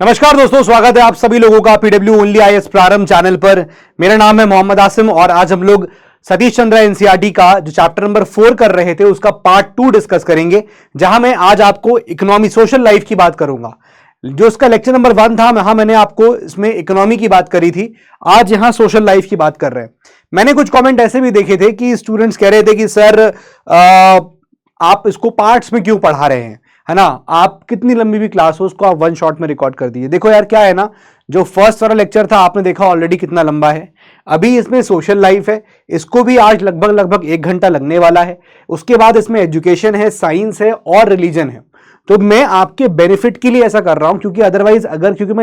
नमस्कार दोस्तों, स्वागत है आप सभी लोगों का पीडब्ल्यू ओनली आईएएस प्रारंभ चैनल पर। मेरा नाम है मोहम्मद आसिम और आज हम लोग सतीश चंद्र एनसीईआरटी का जो चैप्टर नंबर 4 कर रहे थे उसका पार्ट 2 डिस्कस करेंगे, जहां मैं आज आपको इकोनॉमी सोशल लाइफ की बात करूंगा। जो इसका लेक्चर नंबर 1 था, वहां मैंने आपको इसमें इकोनॉमी की बात करी थी। आज यहां सोशल लाइफ की बात कर रहे हैं। मैंने कुछ कॉमेंट ऐसे भी देखे थे कि स्टूडेंट्स कह रहे थे कि सर आप इसको पार्ट्स में क्यों पढ़ा रहे हैं, है ना। आप कितनी लंबी भी क्लास हो उसको आप वन शॉट में रिकॉर्ड कर दीजिए। देखो यार, क्या है ना, जो फर्स्ट वाला लेक्चर था आपने देखा ऑलरेडी कितना लंबा है। अभी इसमें सोशल लाइफ है, इसको भी आज लगभग 1 घंटा लगने वाला है। उसके बाद इसमें एजुकेशन है, साइंस है और रिलीजन है। तो मैं आपके बेनिफिट के लिए ऐसा कर रहा हूं, क्योंकि अदरवाइज क्योंकि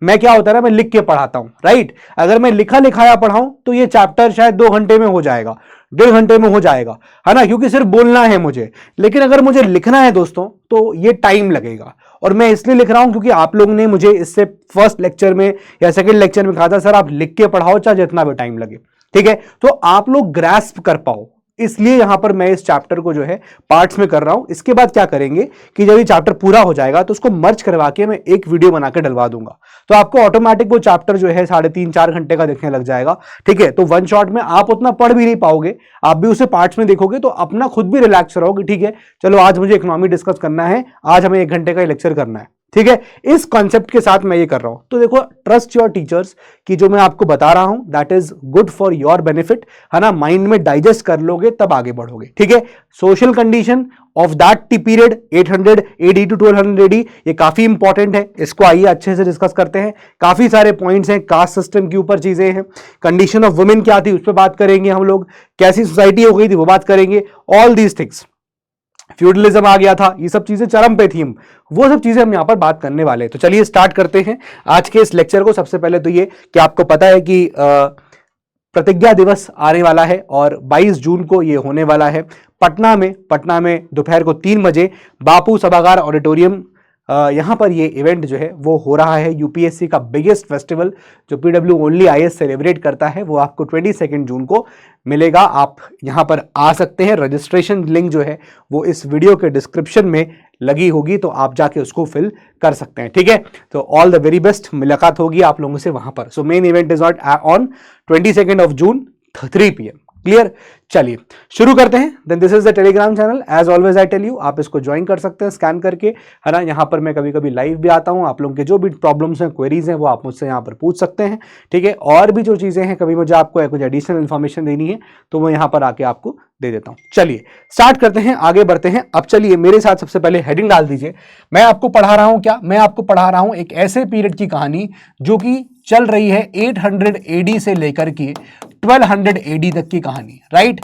मैं क्या होता है ना, मैं लिख के पढ़ाता हूं, राइट। अगर मैं लिखा लिखाया पढ़ाऊं तो ये चैप्टर शायद 2 घंटे में हो जाएगा, 1.5 घंटे में हो जाएगा, है ना, क्योंकि सिर्फ बोलना है मुझे। लेकिन अगर मुझे लिखना है दोस्तों तो ये टाइम लगेगा। और मैं इसलिए लिख रहा हूं क्योंकि आप लोगों ने मुझे इससे फर्स्ट लेक्चर में या सेकंड लेक्चर में कहा था सर आप लिख के पढ़ाओ चाहे जितना भी टाइम लगे, ठीक है। तो आप लोग ग्रैस्प कर पाओ, इसलिए यहां पर मैं इस चैप्टर को जो है पार्ट्स में कर रहा हूं। इसके बाद क्या करेंगे कि जब ये चैप्टर पूरा हो जाएगा तो उसको मर्ज करवा के मैं एक वीडियो बना के डलवा दूंगा, तो आपको ऑटोमेटिक वो चैप्टर जो है 3.5-4 घंटे का देखने लग जाएगा, ठीक है। तो वन शॉट में आप उतना पढ़ भी नहीं पाओगे, आप भी उसे पार्ट्स में देखोगे तो अपना खुद भी रिलैक्स रहोगे, ठीक है। चलो आज मुझे इकोनॉमी डिस्कस करना है, आज हमें 1 घंटे का लेक्चर करना है, ठीक है। इस कॉन्सेप्ट के साथ मैं ये कर रहा हूं। तो देखो, ट्रस्ट योर टीचर्स कि जो मैं आपको बता रहा हूं that is good for your benefit, है ना। माइंड में डाइजेस्ट कर लोगे तब आगे बढ़ोगे, ठीक है। Social condition of that t period 800 AD to 1200 AD, ये काफी इंपॉर्टेंट है। इसको आइए अच्छे से डिस्कस करते हैं। काफी सारे पॉइंट्स हैं, कास्ट सिस्टम के ऊपर चीजें हैं, कंडीशन ऑफ वुमेन क्या थी उस पर बात करेंगे हम लोग, कैसी सोसाइटी हो गई थी वो बात करेंगे, ऑल दीज थिंग्स। फ्यूडलिज्म आ गया था, ये सब चीजें चरम पे थी, वो सब चीजें हम यहां पर बात करने वाले हैं। तो चलिए स्टार्ट करते हैं आज के इस लेक्चर को। सबसे पहले तो ये कि आपको पता है कि प्रतिज्ञा दिवस आने वाला है और 22 जून को ये होने वाला है पटना में दोपहर को 3 बजे बापू सभागार ऑडिटोरियम, यहां पर ये इवेंट जो है वो हो रहा है। यूपीएससी का बिगेस्ट फेस्टिवल जो पीडब्ल्यू ओनली आईएएस सेलिब्रेट करता है वो आपको 22 जून को मिलेगा। आप यहां पर आ सकते हैं। रजिस्ट्रेशन लिंक जो है वो इस वीडियो के डिस्क्रिप्शन में लगी होगी, तो आप जाके उसको फिल कर सकते हैं, ठीक है। तो ऑल द वेरी बेस्ट, मुलाकात होगी आप लोगों से वहां पर। So main event is on 22 June 3 PM, clear. चलिए शुरू करते हैं। Then this is the Telegram channel, as always I tell you, आप इसको ज्वाइन कर सकते हैं स्कैन करके, है ना। यहाँ पर मैं कभी कभी लाइव भी आता हूँ, आप लोगों के जो भी प्रॉब्लम्स हैं, क्वेरीज हैं, वो आप मुझसे यहाँ पर पूछ सकते हैं, ठीक है। और भी जो चीजें हैं, कभी मुझे आपको कुछ एडिशनल इन्फॉर्मेशन देनी है तो मैं यहाँ पर आके आपको दे देता हूँ। चलिए स्टार्ट करते हैं, आगे बढ़ते हैं। अब चलिए मेरे साथ सबसे पहले हेडिंग डाल दीजिए। मैं आपको पढ़ा रहा हूँ क्या, मैं आपको पढ़ा रहा हूँ एक ऐसे पीरियड की कहानी जो कि चल रही है 800 एडी से लेकर के 1200 एडी तक की कहानी, राइट,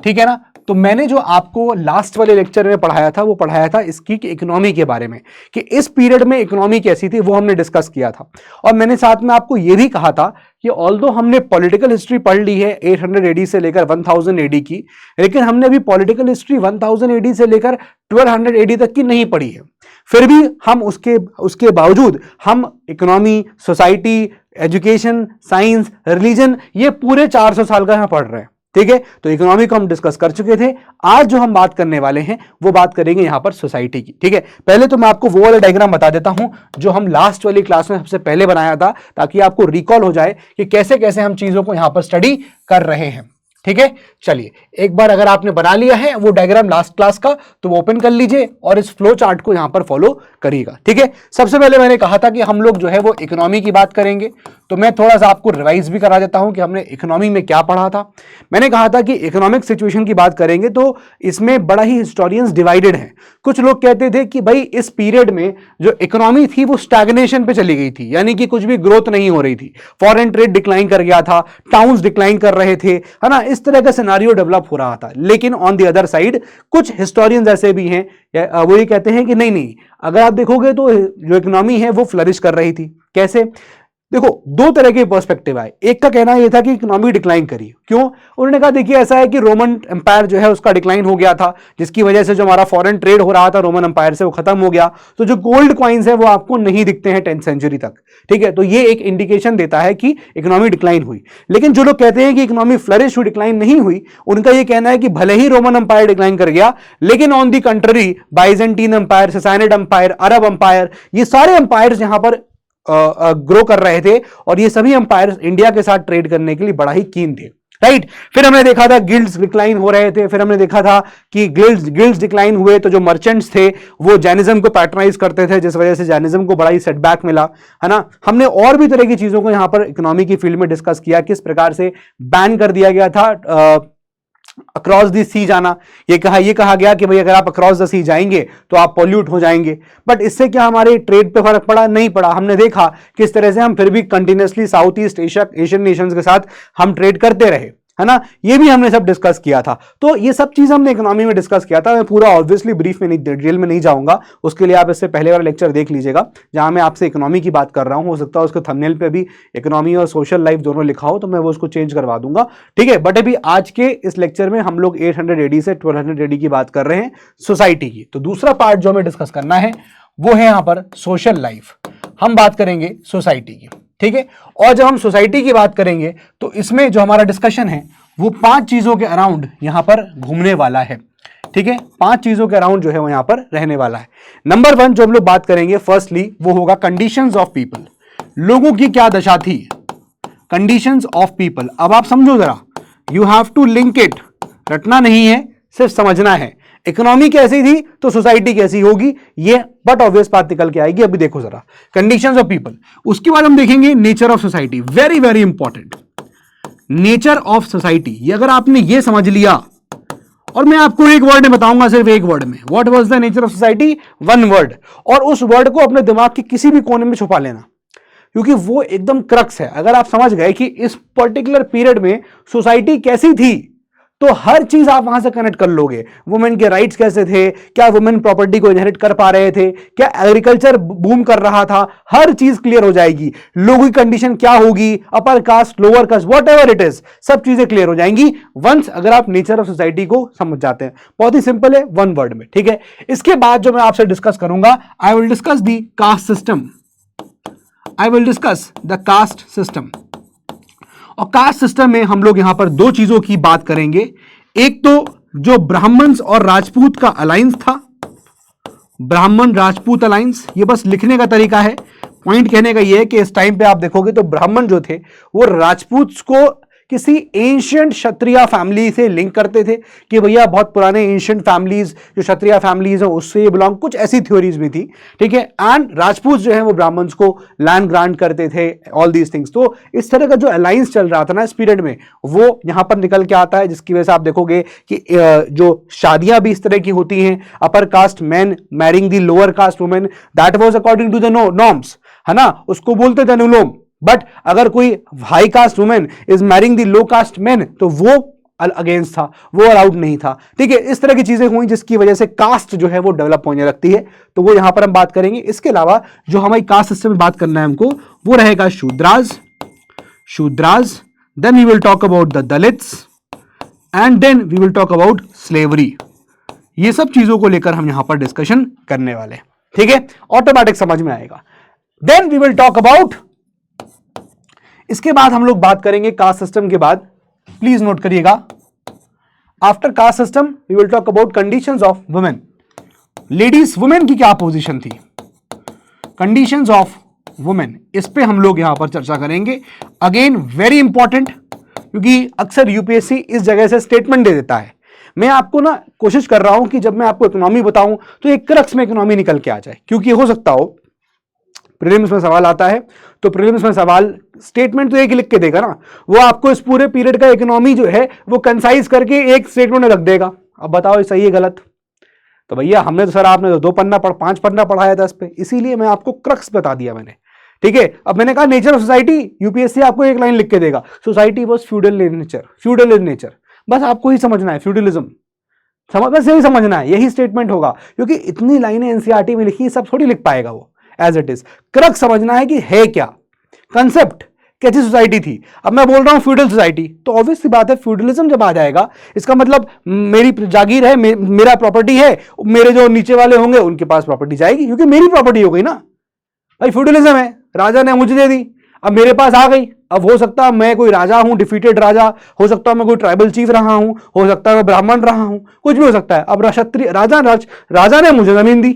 ठीक है ना। तो मैंने जो आपको लास्ट वाले लेक्चर में पढ़ाया था वो पढ़ाया था इसकी इकोनॉमी के बारे में, कि इस पीरियड में इकोनॉमी कैसी थी, वो हमने डिस्कस किया था। और मैंने साथ में आपको ये भी कहा था कि ऑल्दो हमने पॉलिटिकल हिस्ट्री पढ़ ली है 800 एडी से लेकर 1000 एडी की, लेकिन हमने अभी पॉलिटिकल हिस्ट्री 1000 एडी से लेकर 1200 एडी तक की नहीं पढ़ी है। फिर भी हम उसके बावजूद हम economy, society, education, science, religion, ये पूरे 400 साल का यहाँ पढ़ रहे हैं, ठीक है। तो इकोनॉमी को हम डिस्कस कर चुके थे। आज जो हम बात करने वाले हैं वो बात करेंगे यहां पर सोसाइटी की, ठीक है। पहले तो मैं आपको वो वाला डायग्राम बता देता हूं जो हम लास्ट वाली क्लास में सबसे पहले बनाया था, ताकि आपको रिकॉल हो जाए कि कैसे कैसे हम चीजों को यहां पर स्टडी कर रहे हैं, ठीक है। चलिए एक बार अगर आपने बना लिया है वो डायग्राम लास्ट क्लास का, तो वो ओपन कर लीजिए और इस फ्लो चार्ट को यहां पर फॉलो करिएगा, ठीक है। सबसे पहले मैंने कहा था कि हम लोग जो है वो इकोनॉमी की बात करेंगे, तो मैं थोड़ा सा आपको रिवाइज भी करा देता हूं कि हमने इकोनॉमी में क्या पढ़ा था। मैंने कहा था कि इकोनॉमिक सिचुएशन की बात करेंगे तो इसमें बड़ा ही हिस्टोरियंस डिवाइडेड हैं। कुछ लोग कहते थे कि भाई इस पीरियड में जो इकोनॉमी थी वो स्टैग्नेशन पे चली गई थी, यानी कि कुछ भी ग्रोथ नहीं हो रही थी, फॉरेन ट्रेड डिक्लाइन कर गया था, टाउन्स डिक्लाइन कर रहे थे, है ना, इस तरह का सिनेरियो डेवलप हो रहा था। लेकिन ऑन द अदर साइड कुछ हिस्टोरियंस ऐसे भी हैं वो ये कहते हैं कि नहीं, अगर आप देखोगे तो जो इकोनॉमी है वो फ्लरिश कर रही थी। कैसे? देखो, 2 तरह के पर्सपेक्टिव आए। एक का कहना यह था कि इकोनॉमी डिक्लाइन करी, क्यों? उन्होंने कहा देखिए ऐसा है कि रोमन एम्पायर जो है उसका डिक्लाइन हो गया था, जिसकी वजह से जो हमारा फॉरेन ट्रेड हो रहा था रोमन एम्पायर से वो खत्म हो गया, तो जो गोल्ड कॉइन्स है वो आपको नहीं दिखते हैं 10th सेंचुरी तक, ठीक है। तो ये एक इंडिकेशन देता है कि इकोनॉमी डिक्लाइन हुई। लेकिन जो लोग कहते हैं कि इकोनॉमी फ्लरिश हुई, डिक्लाइन नहीं हुई, उनका यह कहना है कि भले ही रोमन एम्पायर डिक्लाइन कर गया, लेकिन on the country Byzantine empire, Sasanid empire, Arab empire, ये सारे एम्पायर्स यहां पर ग्रो कर रहे थे और ये सभी एम्पायर इंडिया के साथ ट्रेड करने के लिए बड़ा ही कीन थे, राइट। फिर हमने देखा था गिल्ड्स डिक्लाइन हो रहे थे, फिर हमने देखा था कि गिल्ड्स डिक्लाइन हुए तो जो मर्चेंट्स थे वो जैनिज्म को पैट्रनाइज करते थे, जिस वजह से जैनिज्म को बड़ा ही सेटबैक मिला, है ना। हमने और भी तरह की चीजों को यहां पर इकोनॉमी की फील्ड में डिस्कस किया, किस प्रकार से बैन कर दिया गया था अक्रॉस द सी जाना। ये कहा गया कि भाई अगर आप अक्रॉस द सी जाएंगे तो आप पॉल्यूट हो जाएंगे, बट इससे क्या हमारे ट्रेड पे फर्क पड़ा? नहीं पड़ा। हमने देखा किस तरह से हम फिर भी continuously south east Asian Nations के साथ हम ट्रेड करते रहे, है ना। ये भी हमने सब डिस्कस किया था। तो ये सब चीज हमने इकोनॉमी में डिस्कस किया था। मैं पूरा ऑब्वियसली ब्रीफ में नहीं, डिटेल में नहीं जाऊंगा, उसके लिए आप इससे पहले वाला लेक्चर देख लीजिएगा जहां मैं आपसे इकोनॉमी की बात कर रहा हूं। हो सकता है उसके थंबनेल पे भी इकोनॉमी और सोशल लाइफ दोनों लिखा हो, तो मैं वो उसको चेंज करवा दूंगा, ठीक है। बट अभी आज के इस लेक्चर में हम लोग 800 AD से 1200 AD की बात कर रहे हैं, सोसाइटी की। तो दूसरा पार्ट जो हमें डिस्कस करना है वो है यहां पर सोशल लाइफ। हम बात करेंगे सोसाइटी की, ठीक है। और जब हम सोसाइटी की बात करेंगे तो इसमें जो हमारा डिस्कशन है वो 5 चीजों के अराउंड यहां पर घूमने वाला है, ठीक है। 5 चीजों के अराउंड जो है वो यहां पर रहने वाला है। नंबर 1 जो हम लोग बात करेंगे फर्स्टली वो होगा कंडीशंस ऑफ पीपल। लोगों की क्या दशा थी, कंडीशंस ऑफ पीपल। अब आप समझो जरा, you have to link it, रटना नहीं है, सिर्फ समझना है। इकोनॉमी कैसी थी तो सोसाइटी कैसी होगी, ये बट ऑब्वियस बात निकल के आएगी। अभी देखो जरा, कंडीशंस ऑफ पीपल, उसके बाद हम देखेंगे nature of society. Very very important, nature of society. ये अगर आपने ये समझ लिया, और मैं आपको एक वर्ड में बताऊंगा, सिर्फ एक वर्ड में, what was the nature of society, 1 word, और उस वर्ड को अपने दिमाग के किसी भी कोने में छुपा लेना, क्योंकि वो एकदम क्रक्स है। अगर आप समझ गए कि इस पर्टिकुलर पीरियड में सोसाइटी कैसी थी, तो हर चीज आप वहां से कनेक्ट कर लोगे। वुमेन के राइट्स कैसे थे, क्या वुमेन प्रॉपर्टी को इनहेरिट कर पा रहे थे, क्या एग्रीकल्चर बूम कर रहा था, हर चीज क्लियर हो जाएगी। लोगों की कंडीशन क्या होगी, upper caste, lower caste, what ever it is, सब चीजें क्लियर हो जाएंगी वंस अगर आप नेचर ऑफ सोसाइटी को समझ जाते हैं। बहुत ही सिंपल है, 1 वर्ड में, ठीक है। इसके बाद जो मैं आपसे डिस्कस करूंगा, I will discuss the caste system, I will discuss the caste system. और कास्ट सिस्टम में हम लोग यहां पर 2 चीजों की बात करेंगे। एक तो जो ब्राह्मण्स और राजपूत का अलायंस था, ब्राह्मण राजपूत अलायंस, ये बस लिखने का तरीका है। पॉइंट कहने का ये है कि इस टाइम पे आप देखोगे तो ब्राह्मण जो थे वो राजपूत को किसी एंशिएंट क्षत्रिय फैमिली से लिंक करते थे कि भैया बहुत पुराने एंशिएंट फैमिलीज जो क्षत्रिय फैमिलीज हैं उससे ये बिलोंग, कुछ ऐसी थ्योरीज भी थी, ठीक है। एंड राजपूत जो है वो ब्राह्मण्स को लैंड ग्रांट करते थे, ऑल दीज थिंग्स। तो इस तरह का जो अलायंस चल रहा था ना इस पीरियड में, वो यहां पर निकल के आता है, जिसकी वजह से आप देखोगे कि जो शादियां भी इस तरह की होती हैं, upper caste man marrying the lower caste women, that was according to the norms, है ना, उसको बोलते थे अनुलोम। बट अगर कोई high caste women is marrying the low caste man तो वो अगेंस्ट था, वो अलाउड नहीं था, ठीक है। इस तरह की चीजें हुई जिसकी वजह से कास्ट जो है वो डेवलप होने लगती है, तो वो यहां पर हम बात करेंगे। इसके अलावा जो हमारी कास्ट सिस्टम में बात करना है हमको, वो रहेगा Shudras, then we will talk about the Dalits and then we will talk about slavery. ये सब चीजों को लेकर हम यहां पर डिस्कशन करने वाले हैं, ठीक है। ऑटोमेटिक समझ में आएगा। Then we will talk about, इसके बाद हम लोग बात करेंगे कास्ट सिस्टम के बाद, प्लीज नोट करिएगा, after caste system we will talk about conditions of women. Ladies, women की क्या पोजीशन थी, कंडीशंस ऑफ वुमेन, इस पे हम लोग यहां पर चर्चा करेंगे। अगेन वेरी इंपॉर्टेंट, क्योंकि अक्सर यूपीएससी इस जगह से स्टेटमेंट दे देता है। मैं आपको ना कोशिश कर रहा हूं कि जब मैं आपको इकोनॉमी बताऊं तो एक क्रक्स में इकोनॉमी निकल के आ जाए, क्योंकि हो सकता हो प्रीलिम्स में सवाल आता है तो प्रीलिम्स में सवाल स्टेटमेंट तो एक लिख के देगा ना, वो आपको इस पूरे पीरियड का इकोनॉमी जो है वो कंसाइज करके एक स्टेटमेंट में रख देगा। अब बताओ ये सही है गलत? तो भैया हमने तो सर, आपने तो 2 पन्ना 5 पन्ना पढ़ाया था इस पे, इसीलिए मैं आपको क्रक्स बता दिया मैंने, ठीक है। अब मैंने कहा नेचर ऑफ सोसाइटी, यूपीएससी आपको एक लाइन लिख के देगा, society was feudal in nature, feudal in nature, बस आपको ही समझना है, फ्यूडलिज्म बस यही समझना है, यही स्टेटमेंट होगा, क्योंकि इतनी लाइनें एनसीईआरटी में लिखी सब थोड़ी लिख पाएगा वो एज इट इज। क्रक्स समझना है कि है क्या कंसेप्ट, कैसी सोसाइटी थी। अब मैं बोल रहा हूं फ्यूडल सोसाइटी, तो ऑब्वियस सी बात है फ्यूडलिज्म जब आ जाएगा इसका मतलब मेरी जागीर है, मेरा प्रॉपर्टी है, मेरे जो नीचे वाले होंगे उनके पास प्रॉपर्टी जाएगी, क्योंकि मेरी प्रॉपर्टी हो गई ना भाई। फ्यूडलिज्म है, राजा ने मुझे दे दी, अब मेरे पास आ गई। अब हो सकता है मैं कोई राजा हूं, डिफीटेड राजा, हो सकता है मैं कोई ट्राइबल चीफ रहा हूं, हो सकता है मैं ब्राह्मण रहा हूं, कुछ भी हो सकता है। अब क्षत्रिय राजा ने मुझे जमीन दी,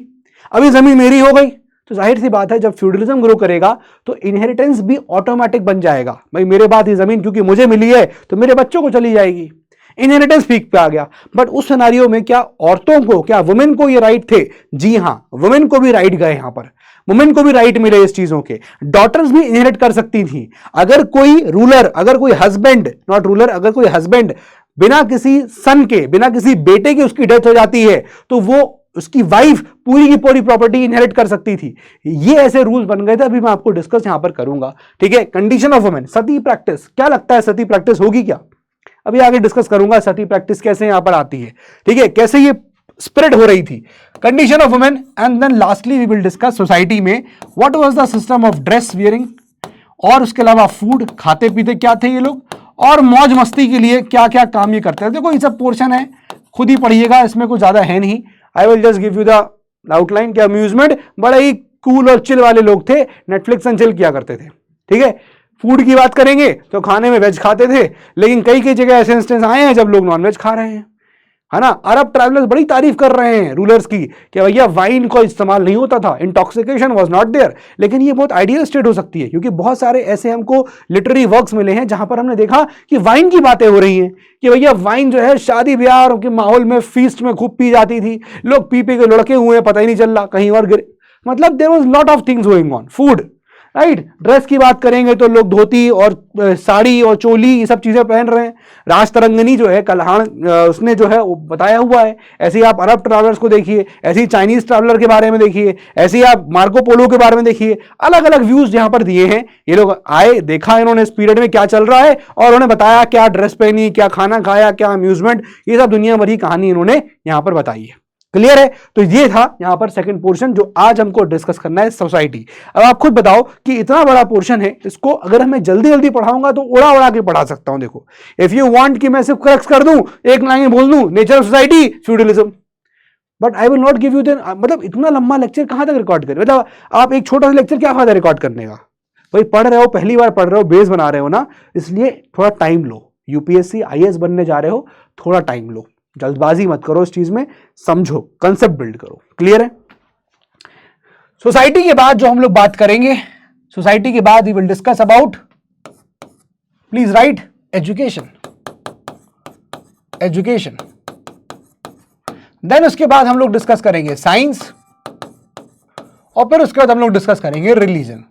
अभी जमीन मेरी हो गई, तो जाहिर सी बात है जब फ्यूडलिज्म ग्रो करेगा तो इनहेरिटेंस भी ऑटोमेटिक बन जाएगा। भाई मेरे बाद ये जमीन क्योंकि मुझे मिली है तो मेरे बच्चों को चली जाएगी, इनहेरिटेंस पीक पे आ गया। बट उस सिनेरियो में क्या औरतों को, क्या वुमेन को ये राइट थे? जी हां, वुमेन को भी राइट गए, यहां पर वुमेन को भी राइट मिले इस चीजों के। डॉटर्स भी इनहेरिट कर सकती थी। अगर कोई रूलर, अगर कोई हस्बैंड, नॉट रूलर, अगर कोई हस्बैंड बिना किसी सन के, बिना किसी बेटे के उसकी डेथ हो जाती है तो वो उसकी वाइफ पूरी की पूरी प्रॉपर्टी इनहेरिट कर सकती थी। ये ऐसे रूल्स बन गए थे, अभी मैं आपको डिस्कस यहां पर करूंगा। ठीक है, condition of women, Sati practice, क्या लगता है सती प्रैक्टिस होगी क्या? अभी आगे डिस्कस करूंगा सती प्रैक्टिस कैसे यहां पर आती है। ठीक है, कैसे ये स्प्रेड हो रही थी, condition of women. And then lastly we will discuss society में what was the system of dress wearing, और उसके अलावा फूड, खाते पीते क्या थे ये लोग, और मौज मस्ती के लिए क्या क्या काम ये करते हैं। देखो ये सब पोर्शन है, खुद ही पढ़िएगा, इसमें कुछ ज्यादा है नहीं। I will just give you the outline. क्या अम्यूजमेंट, बड़े ही कूल और चिल वाले लोग थे, नेटफ्लिक्स एंड चिल किया करते थे। ठीक है, फूड की बात करेंगे तो खाने में वेज खाते थे, लेकिन कई कई जगह ऐसे इंस्टेंस आए हैं जब लोग नॉन वेज खा रहे हैं, है ना। अरब ट्रैवलर्स बड़ी तारीफ कर रहे हैं रूलर्स की कि भैया वाइन का इस्तेमाल नहीं होता था, इंटॉक्सिकेशन वाज नॉट देयर। लेकिन ये बहुत आइडियल स्टेट हो सकती है, क्योंकि बहुत सारे ऐसे हमको लिटरेरी वर्क्स मिले हैं जहां पर हमने देखा कि वाइन की बातें हो रही हैं कि भैया वाइन जो है शादी ब्याह के माहौल में, फीस्ट में खूब पी जाती थी, लोग पी पी के लड़के हुए हैं, पता ही नहीं चल रहा, कहीं और गिरे। मतलब there was lot of things going on. Food, right. Dress की बात करेंगे तो लोग धोती और साड़ी और चोली ये सब चीजें पहन रहे हैं। राज तरंगनी जो है कल्हाण, उसने जो है वो बताया हुआ है। ऐसे ही आप अरब ट्रैवलर्स को देखिए, ऐसे ही चाइनीज ट्रैवलर के बारे में देखिए, ऐसे ही आप मार्को पोलो के बारे में देखिए। अलग अलग व्यूज यहां पर दिए हैं। ये लोग आए, देखा इन्होंने इस पीरियड में क्या चल रहा है, और उन्होंने बताया क्या ड्रेस पहनी, क्या खाना खाया, क्या अम्यूजमेंट, ये सब दुनिया भर की कहानी इन्होंने यहां पर बताई है। क्लियर है? तो ये था यहां पर सेकंड पोर्शन जो आज हमको डिस्कस करना है, सोसाइटी। अब आप खुद बताओ कि इतना बड़ा पोर्शन है, इसको अगर मैं जल्दी जल्दी पढ़ाऊंगा तो उड़ा उड़ा के पढ़ा सकता हूं। देखो, इफ यू वांट कि मैं सिर्फ क्रक्स कर दूं, एक लाइन में बोल दूं nature of society, feudalism, but I will not give you then. मतलब इतना लंबा लेक्चर कहां तक रिकॉर्ड करें? मतलब आप एक छोटा सा लेक्चर क्या फायदा रिकॉर्ड करने का? भाई पढ़ रहे हो, पहली बार पढ़ रहे हो, बेस बना रहे हो ना, इसलिए थोड़ा टाइम लो। यूपीएससी आईएएस बनने जा रहे हो, थोड़ा टाइम लो, जल्दबाजी मत करो इस चीज में, समझो, कंसेप्ट बिल्ड करो। क्लियर है? सोसाइटी के बाद जो हम लोग बात करेंगे, सोसाइटी के बाद we will discuss about, please write, education. Education, then उसके बाद हम लोग डिस्कस करेंगे साइंस, और फिर उसके बाद हम लोग डिस्कस करेंगे रिलीजन।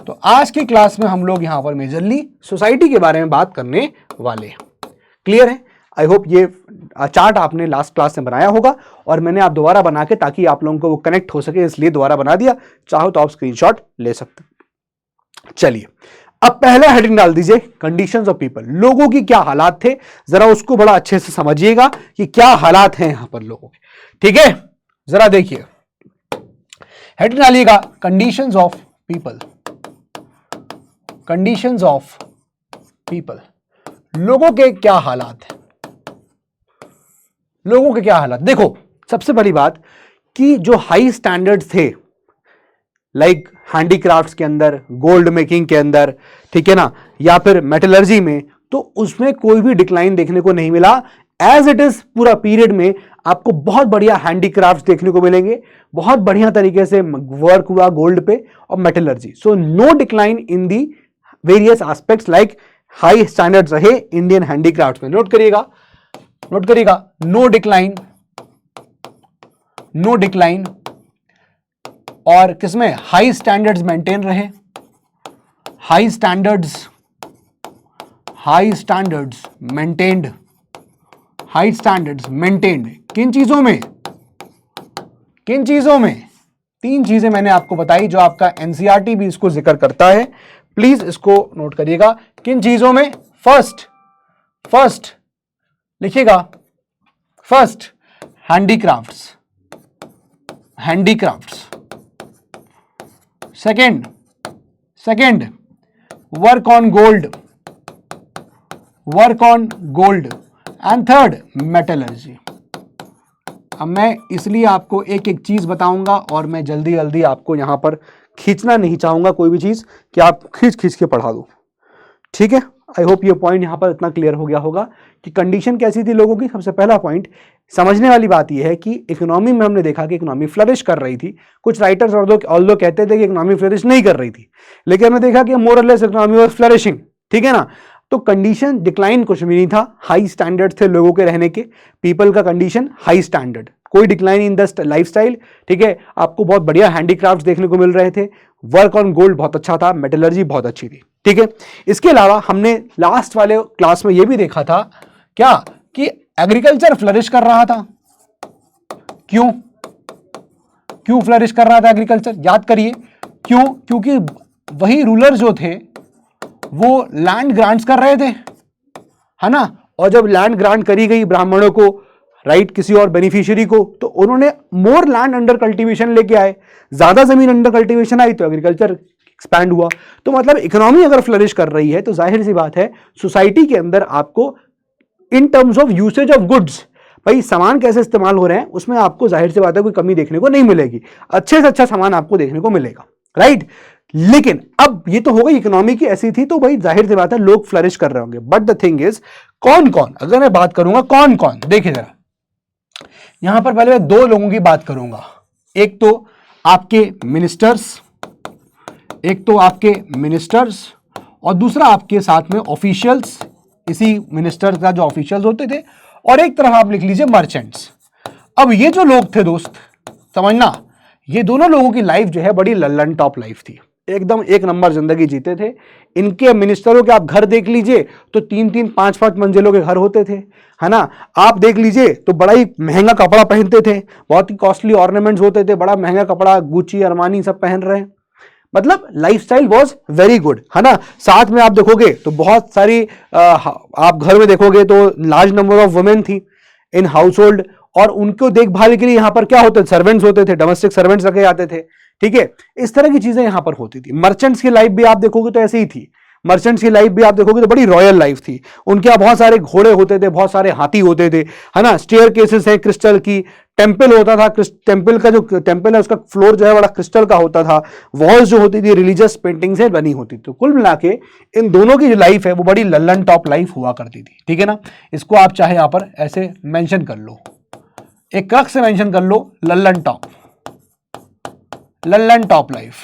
तो आज की क्लास में हम लोग यहां पर मेजरली सोसाइटी के बारे में बात करने वाले हैं। क्लियर है? आई होप ये चार्ट आपने लास्ट क्लास में बनाया होगा, और मैंने आप दोबारा बना के, ताकि आप लोगों को वो कनेक्ट हो सके, इसलिए दोबारा बना दिया। चाहो तो आप स्क्रीनशॉट ले सकते। चलिए, अब पहला हेडिंग डाल दीजिए, कंडीशंस ऑफ पीपल। लोगों की क्या हालात थे, जरा उसको बड़ा अच्छे से समझिएगा कि क्या हालात हैं यहां पर लोगों के। ठीक है, जरा देखिए, हेडिंग डालिएगा, conditions of people. Conditions of people, लोगों के क्या हालात हैं, लोगों के क्या हालात। देखो, सबसे बड़ी बात कि जो हाई स्टैंडर्ड्स थे, लाइक हैंडीक्राफ्ट्स के अंदर, गोल्ड मेकिंग के अंदर, ठीक है ना, या फिर मेटलर्जी में, तो उसमें कोई भी डिक्लाइन देखने को नहीं मिला। एज इट इज पूरा पीरियड में आपको बहुत बढ़िया हैंडीक्राफ्ट्स देखने को मिलेंगे, बहुत बढ़िया तरीके से वर्क हुआ गोल्ड पे और metallurgy. So no decline in the various aspects, like high standards रहे इंडियन हैंडीक्राफ्ट्स में। नोट करिएगा, नोट करिएगा, नो डिक्लाइन, नो डिक्लाइन, और किसमें? हाई स्टैंडर्ड्स मेंटेन रहे। High standards, high standards maintained, high standards maintained. किन चीजों में? किन चीजों में? तीन चीजें मैंने आपको बताई, जो आपका एनसीईआरटी भी इसको जिक्र करता है। प्लीज इसको नोट करिएगा, किन चीजों में? फर्स्ट लिखिएगा, first handicrafts, handicrafts. Second work on gold, work on gold, and third metallurgy. अब मैं इसलिए आपको एक एक चीज बताऊंगा, और मैं जल्दी जल्दी आपको यहां पर खींचना नहीं चाहूंगा कोई भी चीज कि आप खींच खींच के पढ़ा दो। ठीक है, आई होप ये पॉइंट यहां पर इतना क्लियर हो गया होगा कि कंडीशन कैसी थी लोगों की। सबसे पहला पॉइंट समझने वाली बात यह है कि इकोनॉमी में हमने देखा कि इकोनॉमी फ्लरिश कर रही थी। कुछ राइटर्स ऑल्दो कहते थे कि इकोनॉमी फ्लरिश नहीं कर रही थी, लेकिन हमने देखा कि मोर और लेस इकोनॉमी वाज फ्लरिशिंग, ठीक है ना। तो कंडीशन डिक्लाइन कुछ भी नहीं था, हाई स्टैंडर्ड थे लोगों के रहने के, पीपल का कंडीशन हाई स्टैंडर्ड, कोई डिक्लाइन इन द लाइफस्टाइल, ठीक है। आपको बहुत बढ़िया हैंडीक्राफ्ट्स देखने को मिल रहे थे, वर्क ऑन गोल्ड बहुत अच्छा था, मेटलर्जी बहुत अच्छी थी, ठीक है। इसके अलावा हमने लास्ट वाले क्लास में यह भी देखा था क्या कि एग्रीकल्चर फ्लरिश कर रहा था। क्यों फ्लरिश कर रहा था एग्रीकल्चर, याद करिए क्यों? क्योंकि वही रूलर जो थे वो लैंड ग्रांट्स कर रहे थे, है ना। और जब लैंड ग्रांट करी गई ब्राह्मणों को, राइट, किसी और बेनिफिशियरी को, तो उन्होंने मोर लैंड अंडर कल्टीवेशन लेके आए, ज्यादा जमीन अंडर कल्टीवेशन आई तो एग्रीकल्चर एक्सपैंड हुआ। तो मतलब इकोनॉमी अगर फ्लरिश कर रही है तो जाहिर सी बात है सोसाइटी के अंदर आपको in terms of usage of goods, भाई सामान कैसे इस्तेमाल हो रहे हैं, उसमें आपको जाहिर सी बात है कोई कमी देखने को नहीं मिलेगी, अच्छे से अच्छा सामान आपको देखने को मिलेगा, राइट। लेकिन अब ये तो हो गई इकोनॉमी की ऐसी थी, तो भाई जाहिर सी बात है लोग फ्लरिश कर रहे होंगे। बट द थिंग इज कौन कौन, अगर मैं बात करूंगा कौन कौन, देखिए जरा यहां पर पहले मैं दो लोगों की बात करूंगा, एक तो आपके मिनिस्टर्स, और दूसरा आपके साथ में ऑफिशियल्स, इसी मिनिस्टर्स का जो ऑफिशियल्स होते थे, और एक तरफ आप लिख लीजिए मर्चेंट्स। अब ये जो लोग थे दोस्त, समझना, ये दोनों लोगों की लाइफ जो है बड़ी लल्लन टॉप लाइफ थी, एकदम एक नंबर जिंदगी जीते थे। इनके मिनिस्टरों के आप घर देख लीजिए तो 3-3, 5-5 मंजिलों के घर होते थे, है ना। आप देख लीजिए तो बड़ा ही महंगा कपड़ा पहनते थे, बहुत ही कॉस्टली ऑर्नामेंट्स होते थे, बड़ा महंगा कपड़ा, गुची, अरमानी सब पहन रहे हैं, मतलब लाइफस्टाइल वाज वेरी गुड, है ना। साथ में आप देखोगे तो बहुत सारी आप घर में देखोगे तो लार्ज नंबर ऑफ वुमेन थी इन हाउस होल्ड, और उनको देखभाल के लिए यहां पर क्या होते थे, सर्वेंट्स होते थे, डोमेस्टिक सर्वेंट्स रखे जाते थे, ठीक है। इस तरह की चीजें यहां पर होती थी। मर्चेंट्स की लाइफ भी आप देखोगे तो ऐसी ही थी, मर्चेंट्स की लाइफ भी आप देखोगे तो बड़ी रॉयल लाइफ थी। उनके यहाँ बहुत सारे घोड़े होते थे, बहुत सारे हाथी होते थे, है ना। स्टेयर केसेस है क्रिस्टल की, टेंपल होता था, टेंपल का जो टेंपल है उसका फ्लोर जो है बड़ा क्रिस्टल का होता था, वॉल्स जो होती थी रिलीजियस पेंटिंग से बनी होती थी। तो कुल मिला के इन दोनों की जो लाइफ है वो बड़ी लल्लन टॉप लाइफ हुआ करती थी, ठीक है ना। इसको आप चाहे यहां पर ऐसे मेंशन कर लो, एक क्रक्स से मेंशन कर लो, लल्लन टॉप लाइफ,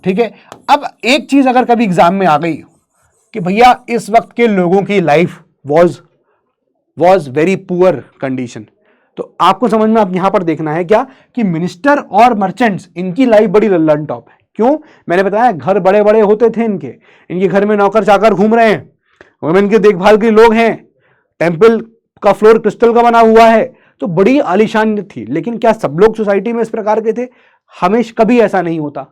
ठीक है। अब एक चीज अगर कभी एग्जाम में आ गई कि भैया इस वक्त के लोगों की life was very poor condition, तो आपको समझ में आप यहां पर देखना है क्या कि मिनिस्टर और मर्चेंट्स इनकी लाइफ बड़ी लल्लन टॉप है। क्यों? मैंने बताया घर बड़े बड़े होते थे इनके घर में नौकर चाकर घूम रहे हैं, वुमेन की देखभाल के लोग हैं, टेंपल का फ्लोर क्रिस्टल का बना हुआ है, तो बड़ी आलीशान थी। लेकिन क्या सब लोग सोसाइटी में इस प्रकार के थे? हमेशा कभी ऐसा नहीं होता।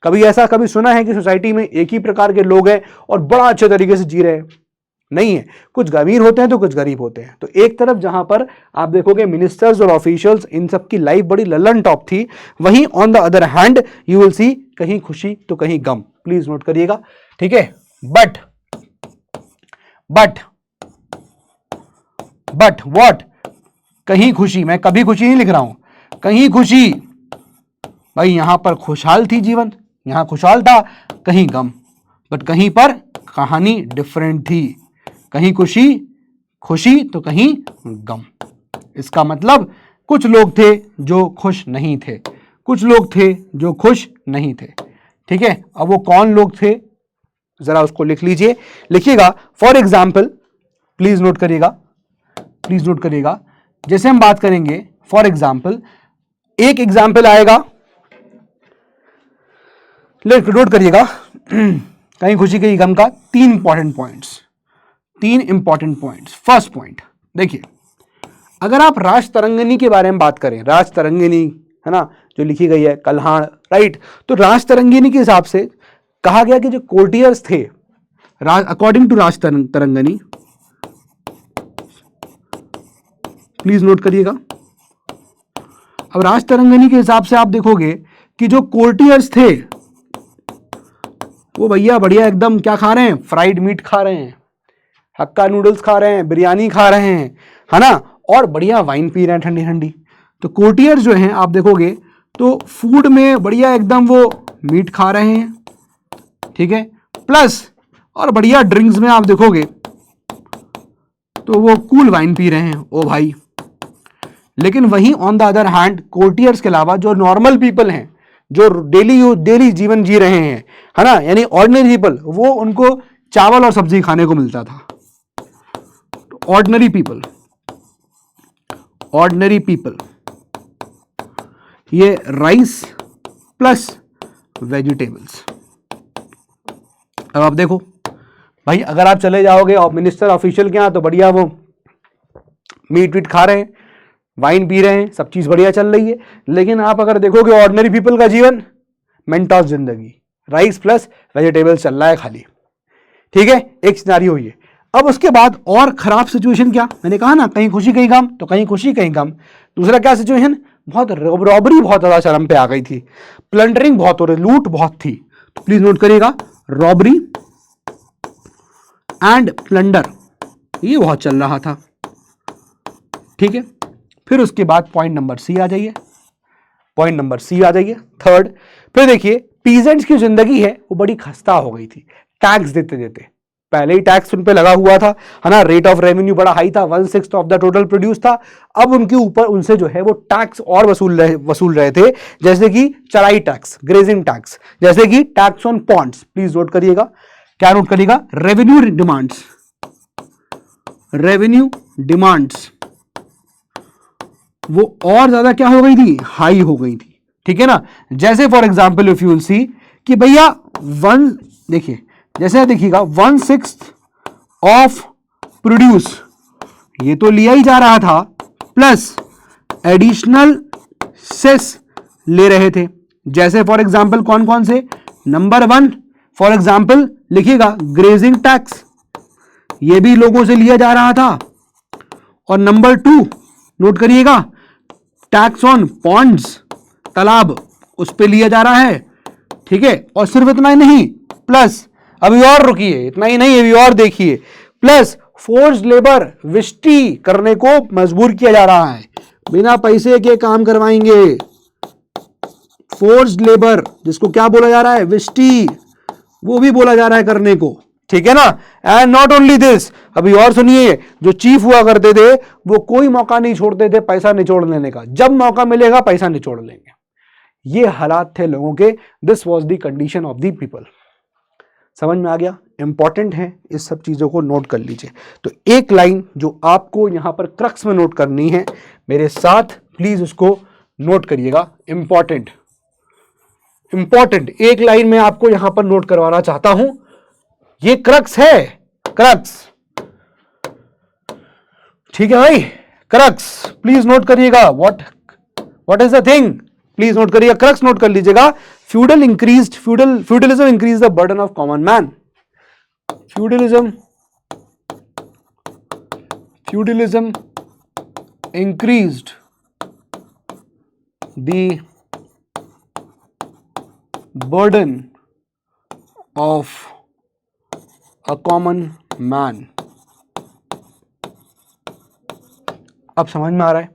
कभी सुना है कि सोसाइटी में एक ही प्रकार के लोग हैं और बड़ा अच्छे तरीके से जी रहे हैं? नहीं है, कुछ अमीर होते हैं तो कुछ गरीब होते हैं। तो एक तरफ जहां पर आप देखोगे मिनिस्टर्स और ऑफिशियल्स, इन सब की लाइफ बड़ी लल्लन टॉप थी, वहीं on the other hand you will see कहीं खुशी तो कहीं गम। प्लीज नोट करिएगा, ठीक है। बट व्हाट, कहीं खुशी, मैं कभी खुशी नहीं लिख रहा हूं, कहीं खुशी, भाई यहां पर खुशहाल थी जीवन, यहां खुशहाल था, कहीं गम, बट कहीं पर कहानी डिफरेंट थी, कहीं खुशी तो कहीं गम। इसका मतलब कुछ लोग थे जो खुश नहीं थे, कुछ लोग थे जो खुश नहीं थे, ठीक है। अब वो कौन लोग थे जरा उसको लिख लीजिए, लिखिएगा। फॉर एग्जाम्पल, प्लीज नोट करिएगा, जैसे हम बात करेंगे फॉर एग्जाम्पल, एक एग्जाम्पल आएगा, नोट करिएगा, कहीं खुशी कहीं गम का 3 इंपॉर्टेंट पॉइंट्स। फर्स्ट पॉइंट देखिए, अगर आप राज तरंगिणी के बारे में बात करें, राज तरंगिणी है ना जो लिखी गई है, कल्हाण, राइट, तो राज तरंगिणी के हिसाब से कहा गया कि जो कोर्टियर्स थे, according to Rajatarangini, please note करिएगा। अब राज तरंगिणी के हिसाब से आप देखोगे कि जो कोर्टियर्स थे वो भैया बढ़िया एकदम क्या खा रहे हैं, फ्राइड मीट खा रहे हैं, हक्का नूडल्स खा रहे हैं, बिरयानी खा रहे हैं, है ना, और बढ़िया वाइन पी रहे हैं ठंडी ठंडी। तो कोर्टियर्स जो हैं आप देखोगे तो फूड में बढ़िया एकदम वो मीट खा रहे हैं, ठीक है, प्लस और बढ़िया ड्रिंक्स में आप देखोगे तो वो कूल वाइन पी रहे हैं, ओ भाई। लेकिन वहीं on the other hand courtiers के अलावा जो नॉर्मल पीपल हैं, जो डेली जीवन जी रहे हैं, है ना, यानी ऑर्डिनरी पीपल, वो उनको चावल और सब्जी खाने को मिलता था। ऑर्डिनरी पीपल ये राइस प्लस वेजिटेबल्स। अब आप देखो भाई, अगर आप चले जाओगे और मिनिस्टर ऑफिशियल के यहां तो बढ़िया वो मीट वीट खा रहे हैं, वाइन पी रहे हैं, सब चीज बढ़िया चल रही है। लेकिन आप अगर देखोगे ऑर्डिनरी पीपल का जीवन, मेंटोस जिंदगी, राइस प्लस वेजिटेबल्स चल रहा है खाली। ठीक है, एक सिनारियो ये। अब उसके बाद और खराब सिचुएशन क्या, मैंने कहा ना, कहीं खुशी कहीं गम, तो कहीं खुशी कहीं गम। दूसरा क्या सिचुएशन, बहुत रॉबरी बहुत ज्यादा चरम पे आ गई थी, प्लंडरिंग बहुत हो रही, लूट बहुत थी। तो प्लीज नोट करिएगा, रॉबरी एंड प्लंडर ये बहुत चल रहा था। ठीक है, फिर उसके बाद पॉइंट नंबर सी आ जाइए, थर्ड। फिर देखिए पीजेंट्स की जिंदगी है वो बड़ी खस्ता हो गई थी, टैक्स देते देते। पहले ही टैक्स उन पे लगा हुआ था, है ना, रेट ऑफ रेवेन्यू बड़ा हाई था, 1/6 ऑफ द टोटल प्रोड्यूस था। अब उनके ऊपर उनसे जो है वो टैक्स और वसूल रहे थे, जैसे कि चराई टैक्स, ग्रेजिंग टैक्स, जैसे कि tax on ponds. Please note करिएगा, क्या नोट करिएगा, रेवेन्यू डिमांड्स वो और ज्यादा क्या हो गई थी, हाई हो गई थी। ठीक है ना, जैसे for example if you will see कि भैया देखिए, जैसे देखिएगा 1/6 ऑफ प्रोड्यूस ये तो लिया ही जा रहा था, प्लस एडिशनल सेस ले रहे थे। जैसे फॉर एग्जाम्पल कौन कौन से, नंबर 1 फॉर एग्जाम्पल लिखिएगा ग्रेजिंग टैक्स, ये भी लोगों से लिया जा रहा था। और नंबर 2 नोट करिएगा, टैक्स ऑन पॉन्ड्स, तालाब, उस पे लिया जा रहा है। ठीक है, और सिर्फ इतना ही नहीं, प्लस अभी और रुकिए, इतना ही नहीं, अभी और देखिए, प्लस फोर्स्ड लेबर विष्टि करने को मजबूर किया जा रहा है, बिना पैसे के काम करवाएंगे। फोर्स्ड लेबर जिसको क्या बोला जा रहा है, विष्टि, वो भी बोला जा रहा है करने को। ठीक है ना, एंड नॉट ओनली दिस, अभी और सुनिए, जो चीफ हुआ करते थे वो कोई मौका नहीं छोड़ते थे पैसा निचोड़ लेने का, जब मौका मिलेगा पैसा निचोड़ लेंगे। ये हालात थे लोगों के, this was the condition of the people. समझ में आ गया, इंपॉर्टेंट है, इस सब चीजों को नोट कर लीजिए। तो एक लाइन जो आपको यहां पर क्रक्स में नोट करनी है, मेरे साथ प्लीज उसको नोट करिएगा, इंपॉर्टेंट एक लाइन में आपको यहां पर नोट करवाना चाहता हूं, ये क्रक्स है, क्रक्स। ठीक है भाई, क्रक्स प्लीज नोट करिएगा, what is the thing, please note करिएगा, क्रक्स नोट कर लीजिएगा। Feudalism increase the burden of common man. Feudalism increased the burden of a common man. अब समझ में आ रहा है,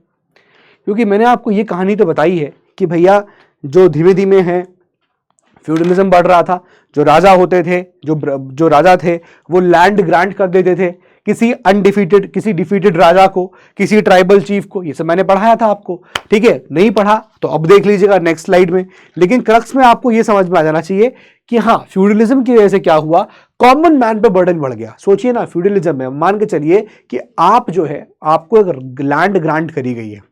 क्योंकि मैंने आपको ये कहानी तो बताई है कि भैया जो धीमे धीमे है फ्यूडलिज्म बढ़ रहा था, जो राजा होते थे, जो राजा थे वो लैंड ग्रांट कर देते थे किसी डिफीटेड राजा को, किसी ट्राइबल चीफ को। ये सब मैंने पढ़ाया था आपको, ठीक है, नहीं पढ़ा तो अब देख लीजिएगा नेक्स्ट स्लाइड में। लेकिन क्रक्स में आपको ये समझ में आ जाना चाहिए कि हाँ, फ्यूडलिज्म की वजह से क्या हुआ, कॉमन मैन पे बर्डन बढ़ गया। सोचिए ना, फ्यूडलिज्म में मान के चलिए कि आप जो है, आपको एक लैंड ग्रांट करी गई है,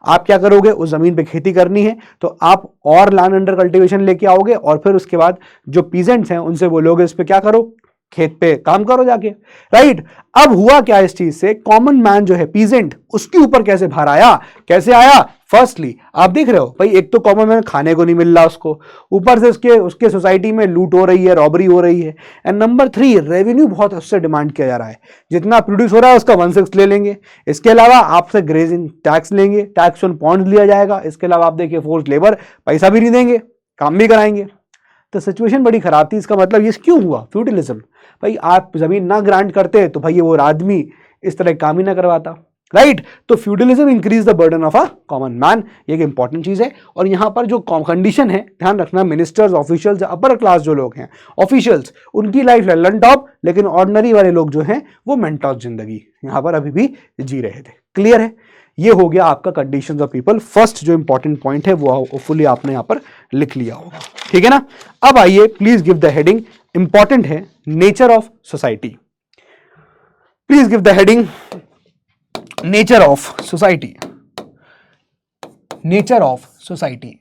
आप क्या करोगे, उस जमीन पे खेती करनी है तो आप और लैंड अंडर कल्टीवेशन लेके आओगे, और फिर उसके बाद जो पीजेंट्स हैं उनसे बोलोगे इस पे क्या करो, खेत पे काम करो जाके, राइट। अब हुआ क्या इस चीज से, कॉमन मैन जो है, पीजेंट, उसके ऊपर कैसे भार आया, कैसे आया। फर्स्टली आप देख रहे हो भाई, एक तो कॉमन मैन खाने को नहीं मिल रहा उसको, ऊपर से उसके सोसाइटी में लूट हो रही है, रॉबरी हो रही है, एंड नंबर 3 रेवेन्यू बहुत उससे डिमांड किया जा रहा है, जितना प्रोड्यूस हो रहा है उसका 1/6 ले लेंगे। इसके अलावा आपसे ग्रेजिंग टैक्स लेंगे, टैक्स ऑन पॉन्ड्स लिया जाएगा। इसके अलावा आप देखिए फोर्स्ड लेबर, पैसा भी नहीं देंगे, काम भी कराएंगे। तो सिचुएशन बड़ी खराब थी। इसका मतलब ये क्यों हुआ, फ्यूडलिज्म। भाई आप जमीन ना ग्रांट करते तो भाई वो आदमी इस तरह काम ही ना करवाता। राइट। तो feudalism increase the burden of a common man, ये एक इंपॉर्टेंट चीज है। और यहां पर जो कंडीशन है, ध्यान रखना, मिनिस्टर्स, ऑफिशियल्स, अपर क्लास जो लोग हैं, ऑफिशियल्स, उनकी लाइफ ललन टॉप, लेकिन ऑर्डिनरी वाले लोग जो हैं वो मेंटोस जिंदगी यहां पर अभी भी जी रहे थे। क्लियर है? ये हो गया आपका कंडीशंस ऑफ पीपल। फर्स्ट जो इंपॉर्टेंट पॉइंट है वो होपफुली आपने यहां पर लिख लिया होगा। ठीक है ना? अब आइए, please give the heading, important है, nature of society. Please give the heading, nature of society. Nature of society.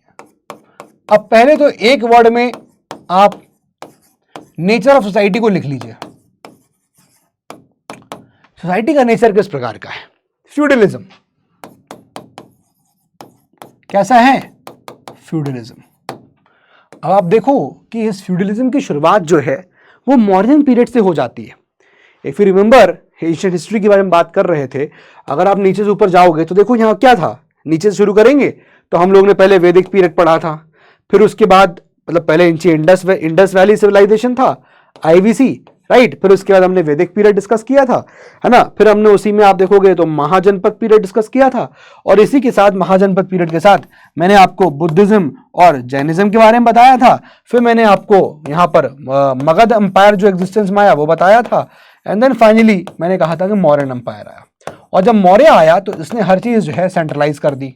अब पहले तो एक वर्ड में आप नेचर ऑफ सोसाइटी को लिख लीजिए। सोसाइटी का नेचर किस प्रकार का है? फ्यूडलिज्म। कैसा है? फ्यूडलिज्म। अब आप देखो कि इस फ्यूडलिज्म की शुरुआत जो है वो मॉडर्न पीरियड से हो जाती है। If you remember, Asian history के बारे में बात कर रहे थे, अगर आप नीचे से ऊपर जाओगे तो देखो यहां क्या था। नीचे से शुरू करेंगे तो हम लोग ने पहले वैदिक पीरियड पढ़ा था, फिर उसके बाद मतलब पहले इंडस वैली सिविलाइजेशन था, आईवीसी, राइट। फिर उसके बाद हमने वैदिक पीरियड डिस्कस किया था, है ना। फिर हमने उसी में आप देखोगे तो महाजनपद पीरियड डिस्कस किया था, और इसी के साथ महाजनपद पीरियड के साथ मैंने आपको बुद्धिज्म और जैनिज्म के बारे में बताया था। फिर मैंने आपको यहाँ पर मगध अंपायर जो एग्जिस्टेंस में आया वो बताया था, एंड देन फाइनली मैंने कहा था कि मौर्यन अंपायर आया। और जब मौर्य आया तो इसने हर चीज जो है सेंट्रलाइज कर दी,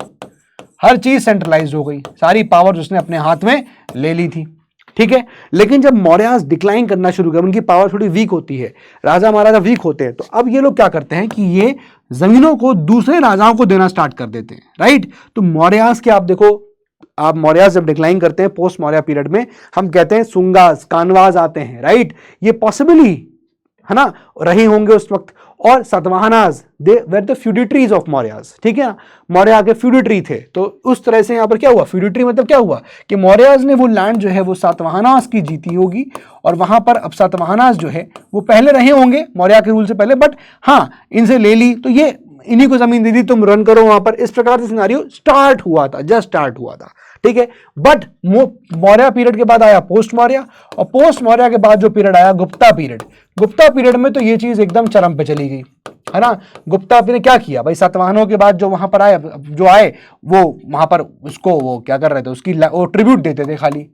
हर चीज सेंट्रलाइज हो गई, सारी पावर उसने अपने हाथ में ले ली थी। ठीक है। लेकिन जब मौर्यास डिक्लाइन करना शुरू किया, उनकी पावर थोड़ी वीक होती है, राजा महाराजा वीक होते हैं, तो अब ये लोग क्या करते हैं कि ये जमीनों को दूसरे राजाओं को देना स्टार्ट कर देते हैं, राइट। तो मौर्यास के आप देखो, आप मौर्यास जब डिक्लाइन करते हैं पोस्ट मौर्य पीरियड में, हम कहते हैं सुंगास, कानवाज आते हैं, राइट। ये पॉसिबली, है ना, रहे होंगे उस वक्त। और Satavahanas, they were the feudatories of Mauryas. ठीक है, मौर्य आगे फ्यूडिटरी थे, तो उस तरह से यहां पर क्या हुआ, फ्यूडिटरी मतलब क्या हुआ कि मौर्यास ने वो लैंड जो है वो सातवाहनास की जीती होगी, और वहां पर अब सातवाहनास जो है वो पहले रहे होंगे मौर्य के रूल से पहले, बट हाँ इनसे ले ली तो ये इन्हीं को जमीन दे दी, तुम रन करो वहां पर। इस प्रकार से सिनेरियो स्टार्ट हुआ था, जस्ट स्टार्ट हुआ था। ठीक है। बट मौर्य पीरियड के बाद आया पोस्ट मौर्य, और पोस्ट मौर्य के बाद जो पीरियड आया गुप्ता पीरियड। गुप्ता पीरियड में तो ये चीज एकदम चरम पे चली गई, है ना। गुप्ता ने क्या किया भाई, सातवाहनों के बाद जो वहां पर आए, जो आए वो वहां पर उसको वो क्या कर रहे थे, उसकी वो ट्रिब्यूट देते थे खाली।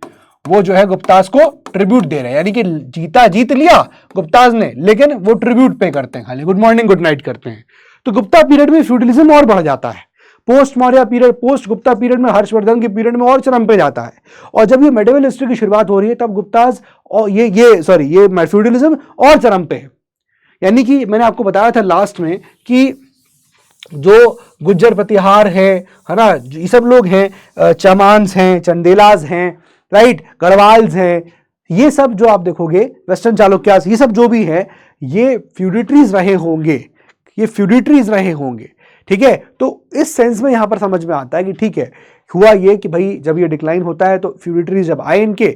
वो जो है गुप्तास को ट्रिब्यूट दे रहे हैं, यानी कि जीत लिया गुप्तास ने, लेकिन वो ट्रिब्यूट पे करते हैं खाली, गुड मॉर्निंग गुड नाइट करते हैं। तो गुप्ता पीरियड में फ्यूडलिज्म और बढ़ जाता है। Post Maurya period, post Gupta period में, हर्षवर्धन के पीरियड में और चरम पे जाता है। और जब ये मेडिवल हिस्ट्री की शुरुआत हो रही है तब गुप्तास और ये फ्यूडलिज्म और चरम पे है। यानी कि मैंने आपको बताया था लास्ट में कि जो गुज्जर प्रतिहार है ना, ये सब लोग हैं, चमान्स हैं, चंदेलाज हैं, राइट, गढ़वाल्स हैं, ये सब जो आप देखोगे, वेस्टर्न चालुक्यास, ये सब जो भी है ये फ्यूडिटरीज रहे होंगे, ये फ्यूडिटरीज रहे होंगे। ठीक है। तो इस सेंस में यहां पर समझ में आता है कि ठीक है, हुआ ये कि भाई जब ये डिक्लाइन होता है तो फ्यूडिटरीज जब आए इनके,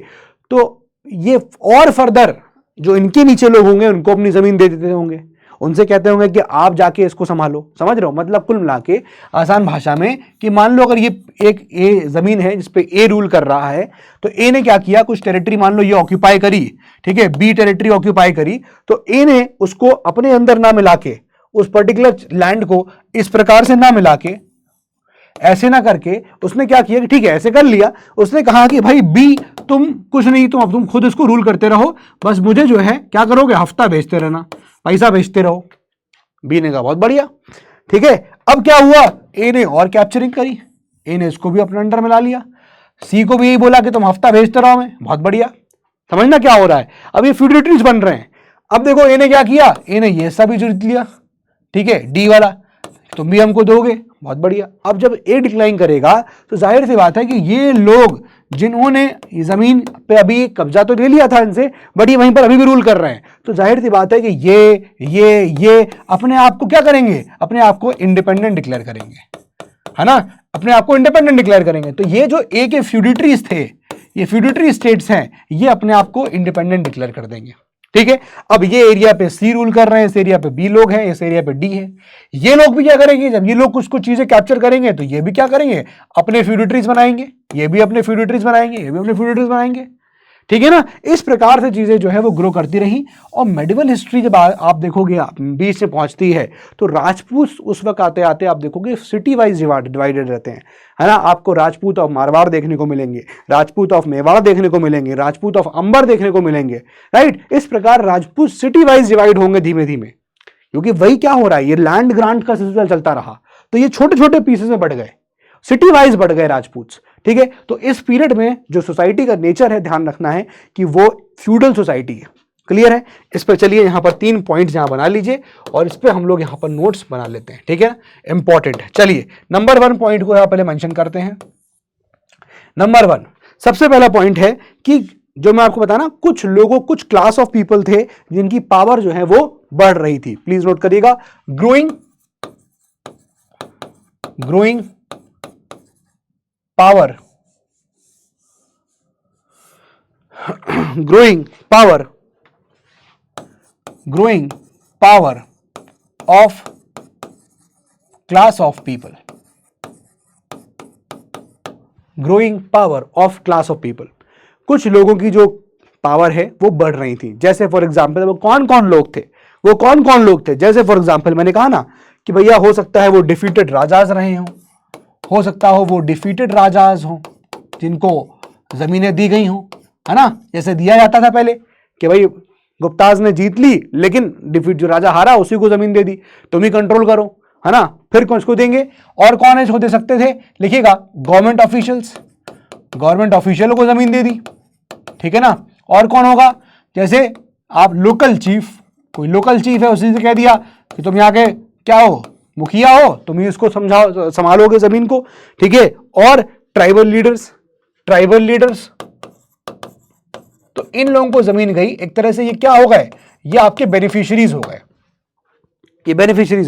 तो ये और फर्दर जो इनके नीचे लोग होंगे उनको अपनी जमीन दे देते होंगे, उनसे कहते होंगे कि आप जाके इसको संभालो। समझ रहे हो? मतलब कुल मिला के आसान भाषा में कि मान लो अगर ये एक ए जमीन है जिसपे ए रूल कर रहा है, तो ए ने क्या किया, कुछ टेरिटरी मान लो ये ऑक्यूपाई करी, ठीक है, बी टेरिटरी ऑक्यूपाई करी, तो ए ने उसको अपने अंदर ना मिला के, उस पर्टिकुलर लैंड को इस प्रकार से ना मिला के, ऐसे ना करके उसने क्या किया कि ठीक है ऐसे कर लिया, उसने कहा कि भाई बी तुम कुछ नहीं, तुम खुद इसको रूल करते रहो, बस मुझे जो है क्या करोगे, हफ्ता भेजते रहना, पैसा भेजते रहो। बी ने कहा बहुत बढ़िया, ठीक है। अब क्या हुआ, ए ने और कैप्चरिंग करी, ए ने इसको भी अपने अंडर में ला लिया, सी को भी यही बोला कि तुम हफ्ता भेजते रहो, मैं बहुत बढ़िया। समझना क्या हो रहा है, अब ये फ्यूडिटरीज बन रहे हैं। अब देखो ए ने क्या किया, ए ने ये सब भी जीत लिया, ठीक है, डी वाला तुम भी हमको दोगे, बहुत बढ़िया। अब जब ए डिक्लाइन करेगा तो जाहिर सी बात है कि ये लोग जिन्होंने ये जमीन पे अभी कब्जा तो ले लिया था इनसे, बट ये वहीं पर अभी भी रूल कर रहे हैं, तो जाहिर सी बात है कि ये अपने आप को क्या करेंगे, अपने आप को इंडिपेंडेंट डिक्लेयर करेंगे, है ना, अपने आप को इंडिपेंडेंट डिक्लेयर करेंगे। तो ये जो ए के फ्यूडिटरीज थे, ये फ्यूडिटरी स्टेट्स हैं, ये अपने आप को इंडिपेंडेंट डिक्लेयर कर देंगे, ठीक है। अब ये एरिया पे सी रूल कर रहे हैं, इस एरिया पे बी लोग हैं, इस एरिया पे डी है। ये लोग भी क्या करेंगे, जब ये लोग कुछ कुछ चीजें कैप्चर करेंगे तो ये भी क्या करेंगे, अपने फ्यूडिटरीज बनाएंगे, ये भी अपने फ्यूडिटरीज बनाएंगे, ये भी अपने फ्यूडिटरीज बनाएंगे, ठीक है ना। इस प्रकार से चीजें जो है वो ग्रो करती रही। और मेडिवल हिस्ट्री जब आप देखोगे बीच में पहुंचती है तो राजपूत उस वक्त आते आते आप देखोगे सिटी वाइज डिवाइडेड रहते हैं, है ना। आपको राजपूत ऑफ मारवाड़ देखने को मिलेंगे, राजपूत ऑफ मेवाड़ देखने को मिलेंगे, राजपूत ऑफ अंबर देखने को मिलेंगे, राइट। इस प्रकार राजपूत सिटी वाइज डिवाइड होंगे धीमे धीमे, क्योंकि वही क्या हो रहा है, ये लैंड ग्रांट का सिलसिला चलता रहा, तो ये छोटे छोटे पीसेस में बढ़ गए, सिटी वाइज बढ़ गए राजपूत। ठीक है, तो इस पीरियड में जो सोसाइटी का नेचर है, ध्यान रखना है कि वो फ्यूडल सोसाइटी है। क्लियर है। इस पर चलिए यहां पर 3 पॉइंट्स यहां बना लीजिए और इस पर हम लोग यहां पर नोट्स बना लेते हैं। ठीक है, इंपॉर्टेंट है। चलिए नंबर 1 पॉइंट को यहां पहले मेंशन करते हैं। नंबर 1 सबसे पहला पॉइंट है कि जो मैं आपको बताना, कुछ लोगों, कुछ क्लास ऑफ पीपल थे जिनकी पावर जो है वो बढ़ रही थी। प्लीज नोट करिएगा, growing power, growing power of class of people, growing power of class of people। कुछ लोगों की जो पावर है वो बढ़ रही थी। जैसे फॉर एग्जांपल वो कौन कौन लोग थे, जैसे फॉर एग्जांपल मैंने कहा ना कि भैया हो सकता है वो डिफीटेड राजाज रहे हो सकता हो वो डिफीटेड राजाज हो जिनको जमीनें दी गई हो, है ना। जैसे दिया जाता था पहले कि भाई गुप्ताज ने जीत ली लेकिन डिफीट जो राजा हारा उसी को जमीन दे दी, तुम ही कंट्रोल करो, है ना। फिर कौन इसको देंगे, और कौन है जो दे सकते थे, लिखिएगा गवर्नमेंट ऑफिशियलों को जमीन दे दी। ठीक है ना। और कौन होगा, जैसे आप लोकल चीफ, कोई लोकल चीफ है उसी से कह दिया कि तुम यहाँ के क्या हो, मुखिया हो, तुम ही इसको संभालोगे जमीन को। ठीक है। और ट्राइबल लीडर्स, तो इन लोगों को जमीन गई, एक तरह से ये क्या हो गए, ये आपके बेनिफिशियरीज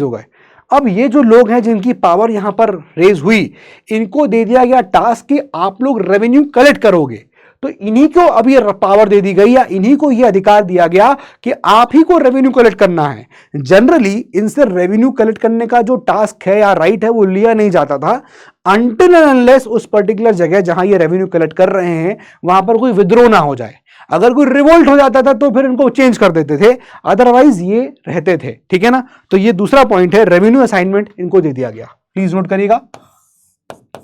हो गए। अब ये जो लोग हैं जिनकी पावर यहां पर रेज हुई, इनको दे दिया गया टास्क कि आप लोग रेवेन्यू कलेक्ट करोगे। तो इन्हीं को अब ये पावर दे दी गई या इन्हीं को ये अधिकार दिया गया कि आप ही को रेवेन्यू कलेक्ट करना है। जनरली इनसे रेवेन्यू कलेक्ट करने का जो टास्क है या राइट है वो लिया नहीं जाता था अनटिल एंड अनलेस उस पर्टिकुलर जगह जहां ये रेवेन्यू कलेक्ट कर रहे हैं वहां पर कोई विद्रोह ना हो जाए। अगर कोई रिवोल्ट हो जाता था तो फिर इनको चेंज कर देते थे, अदरवाइज ये रहते थे। ठीक है ना। तो ये दूसरा पॉइंट है, रेवेन्यू असाइनमेंट इनको दे दिया गया। प्लीज नोट करिएगा,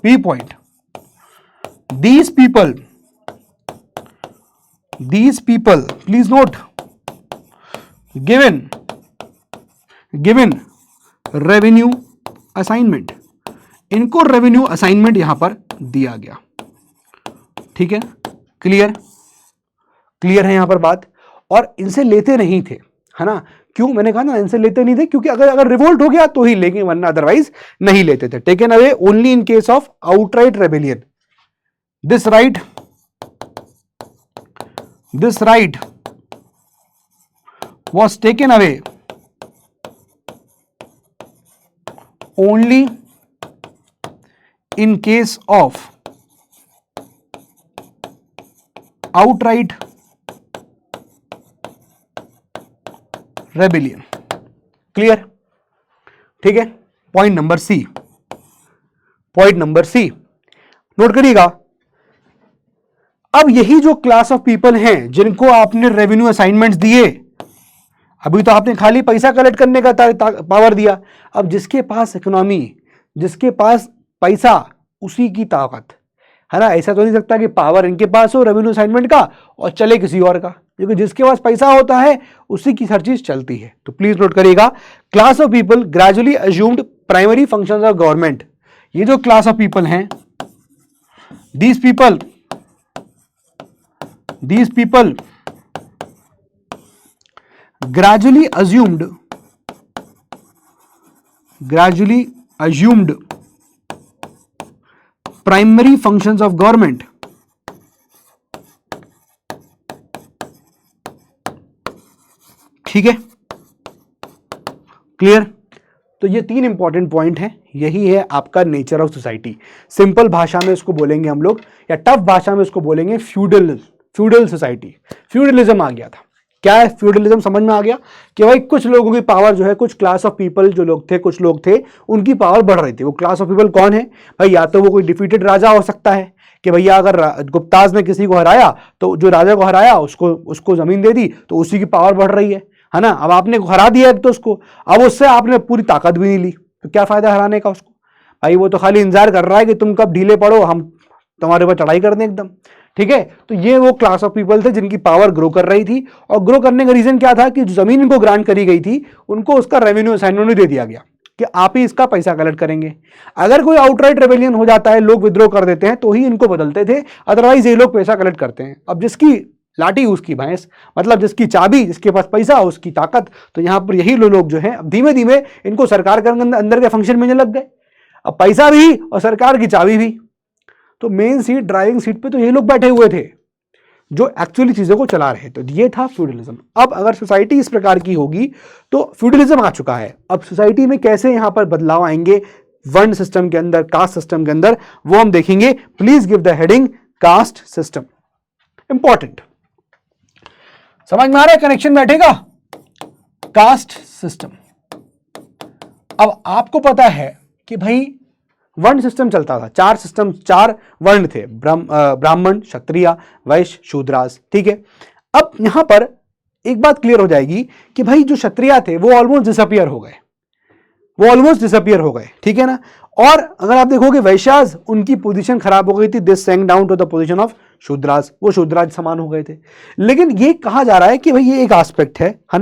B point, these people please note, given revenue assignment, इनको रेवेन्यू असाइनमेंट यहां पर दिया गया। ठीक है, क्लियर है यहां पर बात। और इनसे लेते नहीं थे, है ना। क्यों, मैंने कहा ना इनसे लेते नहीं थे क्योंकि अगर रिवोल्ट हो गया तो ही लेंगे, वरना अदरवाइज नहीं लेते थे। Taken away only in case of outright rebellion. This right was taken away only in case of outright rebellion। Clear, ठीक है। पॉइंट नंबर सी नोट करिएगा। अब यही जो क्लास ऑफ पीपल हैं जिनको आपने रेवेन्यू असाइनमेंट्स दिए, अभी तो आपने खाली पैसा कलेक्ट करने का पावर दिया, अब जिसके पास इकोनॉमी, जिसके पास पैसा, उसी की ताकत, है ना। ऐसा तो नहीं सकता कि पावर इनके पास हो रेवेन्यू असाइनमेंट का और चले किसी और का, क्योंकि जिसके पास पैसा होता है उसी की हर चीज चलती है। तो प्लीज नोट करिएगा, class of people gradually assumed primary functions of government. ये जो क्लास ऑफ पीपल हैं, these people gradually assumed primary functions of government। ठीक है, क्लियर। तो ये 3 इंपॉर्टेंट पॉइंट हैं। यही है आपका नेचर ऑफ सोसाइटी। सिंपल भाषा में इसको बोलेंगे हम लोग, या टफ भाषा में इसको बोलेंगे फ्यूडल सोसाइटी। फ्यूडलिज्म आ गया था। क्या है फ्यूडलिज्म, समझ में आ गया कि भाई कुछ लोगों की पावर जो है, कुछ क्लास ऑफ पीपल जो लोग थे, कुछ लोग थे उनकी पावर बढ़ रही थी। वो क्लास ऑफ पीपल कौन है भाई, या तो वो कोई डिफीटेड राजा हो सकता है, कि भैया अगर गुप्ताज ने किसी को हराया तो जो राजा को हराया उसको जमीन दे दी तो उसी की पावर बढ़ रही है ना। अब आपने हरा दिया तो उसको, अब उससे आपने पूरी ताकत भी नहीं ली, तो क्या फायदा हराने का उसको? भाई वो तो खाली इंतजार कर रहा है कि तुम कब ढीले पड़ो, हम तुम्हारे ऊपर चढ़ाई कर दें एकदम। ठीक है, तो ये वो क्लास ऑफ पीपल थे जिनकी पावर ग्रो कर रही थी, और ग्रो करने का रीजन क्या था कि जो जमीन इनको ग्रांट करी गई थी उनको उसका रेवेन्यू असाइनमेंट दे दिया गया कि आप ही इसका पैसा कलेक्ट करेंगे। अगर कोई आउटराइट रेबेलियन हो जाता है, लोग विद्रोह कर देते हैं, तो ही इनको बदलते थे, अदरवाइज ये लोग पैसा कलेक्ट करते हैं। अब जिसकी लाठी उसकी भैंस, मतलब जिसकी चाबी, जिसके पास पैसा उसकी ताकत। तो यहां पर यही लोग जो हैं अब धीमे धीमे इनको सरकार के अंदर के फंक्शन में लग गए, अब पैसा भी और सरकार की चाबी भी। तो मेन सीट, ड्राइविंग सीट पे तो ये लोग बैठे हुए थे जो एक्चुअली चीजों को चला रहे थे। तो ये था फ्यूडलिज्म। अब अगर सोसाइटी इस प्रकार की होगी तो फ्यूडलिज्म आ चुका है। अब सोसाइटी में कैसे यहां पर बदलाव आएंगे वर्ण सिस्टम के अंदर, कास्ट सिस्टम के अंदर, वो हम देखेंगे। Please give the heading caste system. Important, समझ में आ रहा है? कनेक्शन बैठेगा। Caste system. अब आपको पता है कि भाई वर्ण सिस्टम चलता था, चार वर्ण थे, ब्राह्मण, क्षत्रिय, वैश्य, शूद्रास। ठीक है, अब यहां पर एक बात क्लियर हो जाएगी कि भाई जो क्षत्रिय थे वो ऑलमोस्ट डिसअपियर हो गए, ठीक है ना। और अगर आप देखोगे वैश्यास, उनकी पोजीशन खराब हो गई थी, this sank down to the position of Shudras, वो शूद्राज समान हो गए थे। लेकिन ये कहा जा रहा है कि भाई ये एक एस्पेक्ट है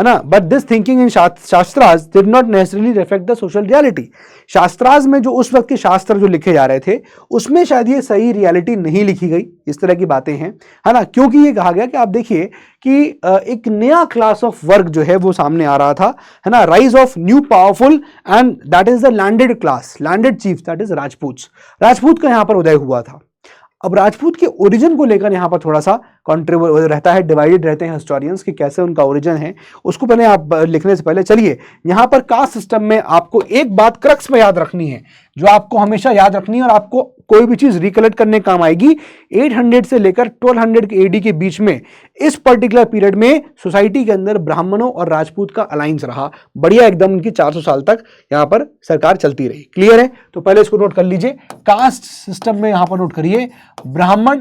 ना, but this thinking in shastras did not necessarily reflect the social reality. Shastras में जो उस वक्त के शास्त्र जो लिखे जा रहे थे उसमें शायद ये सही रियलिटी नहीं लिखी गई, इस तरह की बातें हैं, है ना। क्योंकि ये कहा गया कि आप देखिए कि एक नया क्लास ऑफ वर्क जो है वो सामने आ रहा था, है ना, rise of new powerful, and that is the landed class, landed chief, that is Rajput का यहां पर उदय हुआ था। अब राजपूत के ओरिजिन को लेकर यहां पर थोड़ा सा कॉन्ट्रीवर्सी रहता है, डिवाइडेड रहते हैं हिस्टोरियंस कि कैसे उनका ओरिजिन है। उसको पहले आप लिखने से पहले चलिए यहां पर कास्ट सिस्टम में आपको एक बात क्रक्स में याद रखनी है, जो आपको हमेशा याद रखनी है और आपको कोई भी चीज रिकलेक्ट करने काम आएगी। 800 से लेकर 1200 के एडी के बीच में इस पर्टिकुलर पीरियड में सोसाइटी के अंदर ब्राह्मणों और राजपूत का अलायंस रहा, बढ़िया एकदम, उनकी 400 साल तक यहां पर सरकार चलती रही। क्लियर है? तो पहले इसको नोट कर लीजिए, कास्ट सिस्टम में यहां पर नोट करिए ब्राह्मण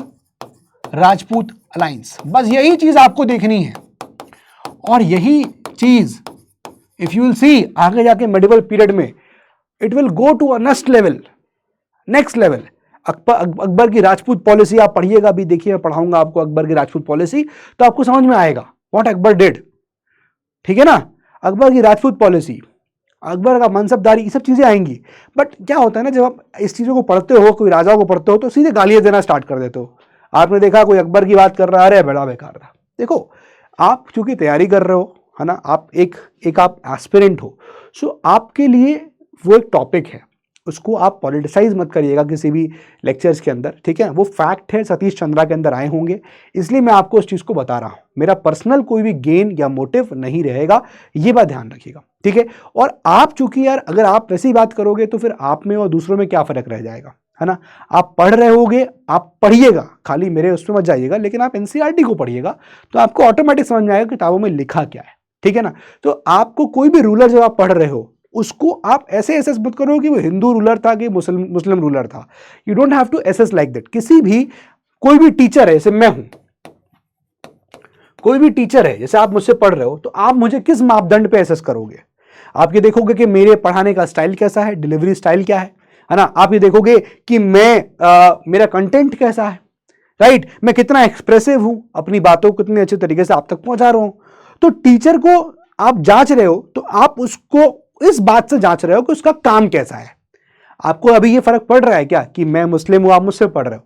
राजपूत अलायंस, बस यही चीज आपको देखनी है। और यही चीज इफ यू विल सी आगे जाके मेडिवल पीरियड में it will go to a next level. Akbar की राजपूत पॉलिसी आप पढ़िएगा, भी देखिए मैं पढ़ाऊंगा आपको अकबर की राजपूत पॉलिसी, तो आपको समझ में आएगा व्हाट अकबर डिड। ठीक है ना, अकबर की राजपूत पॉलिसी, अकबर का मनसबदारी, ये सब चीजें आएंगी। बट क्या होता है ना, जब आप इस चीजों को पढ़ते हो, कोई राजाओं को पढ़ते हो, तो सीधे गालियां देना स्टार्ट कर देते हो। आपने देखा कोई अकबर की बात कर रहा है, अरे बड़ा बेकार था। देखो, आप चूंकि तैयारी कर रहे हो, है ना, आप एक आप एस्पिरेंट हो, सो आपके लिए वो एक टॉपिक है, उसको आप पॉलिटिसाइज मत करिएगा किसी भी लेक्चर्स के अंदर। ठीक है, वो फैक्ट है, सतीश चंद्रा के अंदर आए होंगे, इसलिए मैं आपको उस चीज को बता रहा हूं। मेरा पर्सनल कोई भी गेन या मोटिव नहीं रहेगा, ये बात ध्यान रखिएगा। ठीक है, और आप चूंकि यार अगर आप वैसी बात करोगे तो फिर आप में और दूसरों में क्या फर्क रह जाएगा, है ना। आप पढ़ रहे होगे, आप पढ़िएगा, खाली मेरे उसमें मत जाइएगा, लेकिन आप एनसीईआरटी को पढ़िएगा तो आपको ऑटोमेटिक समझ में आएगा किताबों में लिखा क्या है। ठीक है ना, तो आपको कोई भी रूलर जब आप पढ़ रहे हो उसको आप ऐसे एसेस मत करो कि वो हिंदू रूलर था कि मुस्लिम रूलर था। You don't have to assess like that. किसी भी, कोई भी टीचर है, जैसे मैं हूं, कोई भी टीचर है, जैसे आप मुझसे पढ़ रहे हो, तो आप मुझे किस मापदंड पे एसेस करोगे? आप ये देखोगे कि मेरे पढ़ाने का स्टाइल कैसा है, डिलीवरी स्टाइल क्या है ना। आप ये देखोगे कि मेरा कंटेंट कैसा है, राइट, मैं कितना एक्सप्रेसिव हूं, अपनी बातों को कितने अच्छे तरीके से आप तक पहुंचा रहा हूं। तो टीचर को आप जांच रहे हो तो आप उसको इस बात से जांच रहे हो कि उसका काम कैसा है। आपको अभी ये फर्क पड़ रहा है क्या कि मैं मुस्लिम हूं, आप मुझसे पढ़ रहे हो?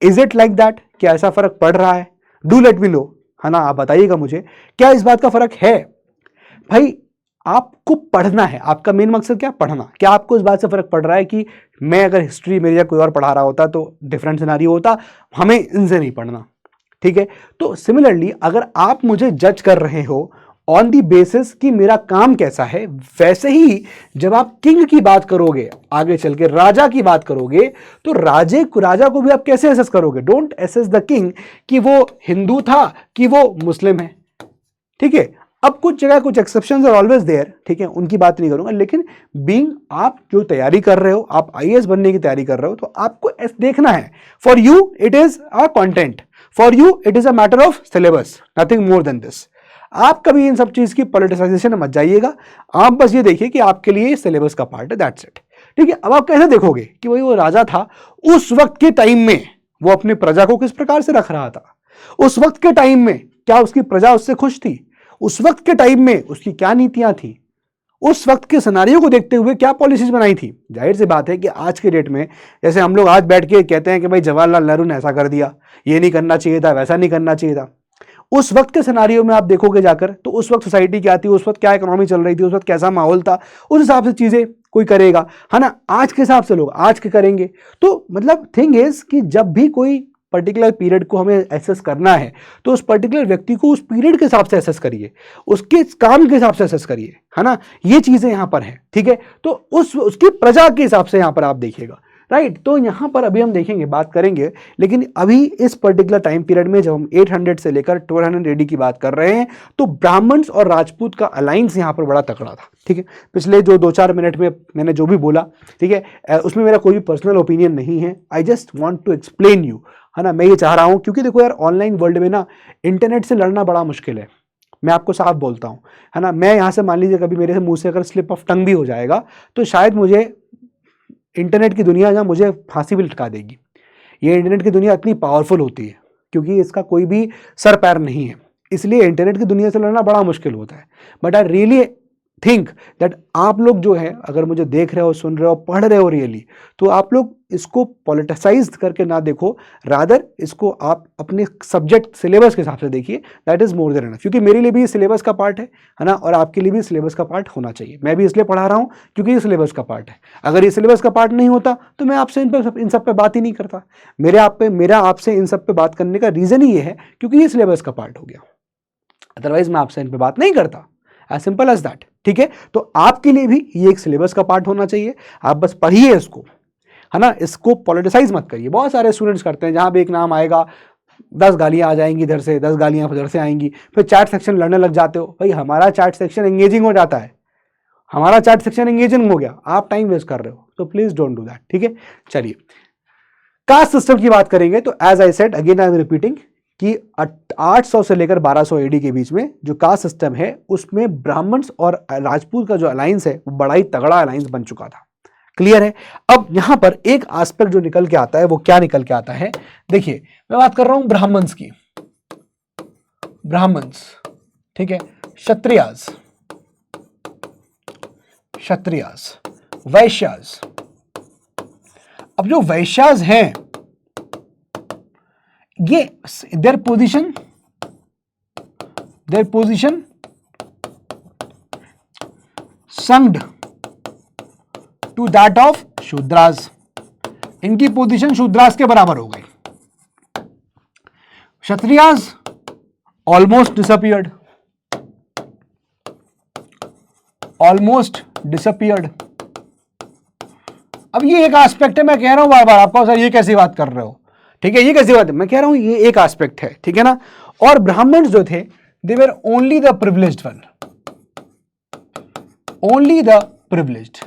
Is it like that? क्या ऐसा फर्क पड़ रहा है? डू लेट मी नो, है ना, आप बताइएगा मुझे, क्या इस बात का फर्क है? भाई आपको पढ़ना है, आपका मेन मकसद क्या, पढ़ना। क्या आपको इस बात से फर्क पड़ रहा है कि मैं अगर हिस्ट्री मेरी या कोई और पढ़ा रहा होता तो डिफरेंट सिनेरियो होता, हमें इनसे नहीं पढ़ना। ठीक है, तो सिमिलरली अगर आप मुझे जज कर रहे हो ऑन दी बेसिस कि मेरा काम कैसा है, वैसे ही जब आप किंग की बात करोगे, आगे चल के राजा की बात करोगे, तो राजा को भी आप कैसे एसेस करोगे? डोंट एसेस द किंग कि वो हिंदू था कि वो मुस्लिम है। ठीक है, अब कुछ जगह कुछ एक्सेप्शंस आर ऑलवेज देयर, ठीक है, उनकी बात नहीं करूंगा, लेकिन बीइंग आप जो तैयारी कर रहे हो, आप आईएएस बनने की तैयारी कर रहे हो, तो आपको देखना है, for you it is a content, for you it is a matter of syllabus, nothing more than this. आप कभी इन सब चीज की पॉलिटिसाइजेशन मत जाइएगा, आप बस ये देखिए कि आपके लिए सिलेबस का पार्ट है, दैट्स इट, ठीक है। अब आप कैसे देखोगे कि वही वो राजा था, उस वक्त के टाइम में वो अपनी प्रजा को किस प्रकार से रख रहा था, उस वक्त के टाइम में क्या उसकी प्रजा उससे खुश थी, उस वक्त के टाइम में उसकी क्या नीतियां थी, उस वक्त के सिनेरियो को देखते हुए क्या पॉलिसीज बनाई थी। जाहिर सी बात है कि आज के डेट में जैसे हम लोग आज बैठ के कहते हैं कि भाई जवाहरलाल नेहरू ने ऐसा कर दिया, ये नहीं करना चाहिए था, वैसा नहीं करना चाहिए था, उस वक्त के सिनेरियो में आप देखोगे जाकर तो उस वक्त सोसाइटी क्या थी, उस वक्त क्या इकोनॉमी चल रही थी, उस वक्त कैसा माहौल था, उस हिसाब से चीजें कोई करेगा, है ना। आज के हिसाब से लोग आज के करेंगे। तो मतलब थिंग इज कि जब भी कोई पर्टिकुलर पीरियड को हमें एसेस करना है तो उस पर्टिकुलर व्यक्ति को उस पीरियड के हिसाब से एसेस करिए, उसके काम के हिसाब से एसेस करिए, है ना। ये चीजें यहां पर है, ठीक है। तो उसकी प्रजा के हिसाब से यहां पर आप देखिएगा, राइट। तो यहां पर अभी हम देखेंगे, बात करेंगे, लेकिन अभी इस पर्टिकुलर टाइम पीरियड में जब हम 800 से लेकर 1200 एडी की बात कर रहे हैं तो ब्राह्मण्स और राजपूत का अलायंस यहां पर बड़ा तगड़ा था, ठीक है। पिछले जो 2-4 मिनट में मैंने जो भी बोला, ठीक है, उसमें मेरा कोई भी पर्सनल ओपिनियन नहीं है, I just want to explain you, है ना। मैं ये चाह रहा हूं क्योंकि देखो यार, ऑनलाइन वर्ल्ड में ना इंटरनेट से लड़ना बड़ा मुश्किल है, मैं आपको साफ बोलता हूं, है ना। मैं यहां से मान लीजिए कभी मेरे मुंह से अगर स्लिप ऑफ टंग भी हो जाएगा तो शायद मुझे इंटरनेट की दुनिया जहां मुझे फांसी भी लटका देगी। ये इंटरनेट की दुनिया इतनी पावरफुल होती है क्योंकि इसका कोई भी सर पैर नहीं है, इसलिए इंटरनेट की दुनिया से लड़ना बड़ा मुश्किल होता है। But I really think that आप लोग जो है, अगर मुझे देख रहे हो, सुन रहे हो, पढ़ रहे हो रियली, तो आप लोग इसको पॉलिटिसाइज करके ना देखो, रादर इसको आप अपने सब्जेक्ट सिलेबस के हिसाब से देखिए, that is more than enough. क्योंकि मेरे लिए भी सिलेबस का पार्ट है ना, और आपके लिए भी सिलेबस का पार्ट होना चाहिए। मैं भी इसलिए पढ़ा रहा हूँ क्योंकि ये सिलेबस का पार्ट है। अगर ये सिलेबस का पार्ट नहीं होता तो मैं आपसे इन सब पे बात ही नहीं करता। मेरा आपसे इन सब पे बात करने का रीजन ही ये है क्योंकि ये सिलेबस का पार्ट हो गया, अदरवाइज मैं आपसे इन पे बात नहीं करता, एज सिंपल एज दैट, ठीक है। तो आपके लिए भी ये एक सिलेबस का पार्ट होना चाहिए, आप बस पढ़िए इसको, है ना। इसको पॉलिटिसाइज मत करिए। बहुत सारे स्टूडेंट्स करते हैं, जहां भी एक नाम आएगा 10 गालियां आ जाएंगी इधर से, 10 गालियां उधर से आएंगी, फिर चैट सेक्शन लड़ने लग जाते हो। भाई हमारा चैट सेक्शन एंगेजिंग हो जाता है, हमारा चैट सेक्शन एंगेजिंग हो गया, आप टाइम वेस्ट कर रहे हो, तो प्लीज डोंट डू दैट, ठीक है। चलिए कास्ट सिस्टम की बात करेंगे तो as I said again I am repeating कि 800 से लेकर 1200 एडी के बीच में जो कास्ट सिस्टम है उसमें ब्राह्मण्स और राजपूत का जो अलायंस है वो बड़ा ही तगड़ा अलायंस बन चुका था। क्लियर है। अब यहां पर एक एस्पेक्ट जो निकल के आता है वो क्या निकल के आता है, देखिए मैं बात कर रहा हूं ब्राह्मण्स की, ब्राह्मण्स, ठीक है, क्षत्रियास, क्षत्रियास, वैश्यास। अब जो वैश्यास हैं ये their position sunk to that of Shudras, इनकी पोजीशन शूद्रास के बराबर हो गई। क्षत्रियास ऑलमोस्ट डिसअपियर्ड, अब ये एक एस्पेक्ट है, मैं कह रहा हूं बार बार आपको, सर ये कैसी बात कर रहे हो, ठीक है, ये कैसी बात है, मैं कह रहा हूं ये एक एस्पेक्ट है, ठीक है ना। और ब्राह्मण्स जो थे they were only the privileged one, only the privileged,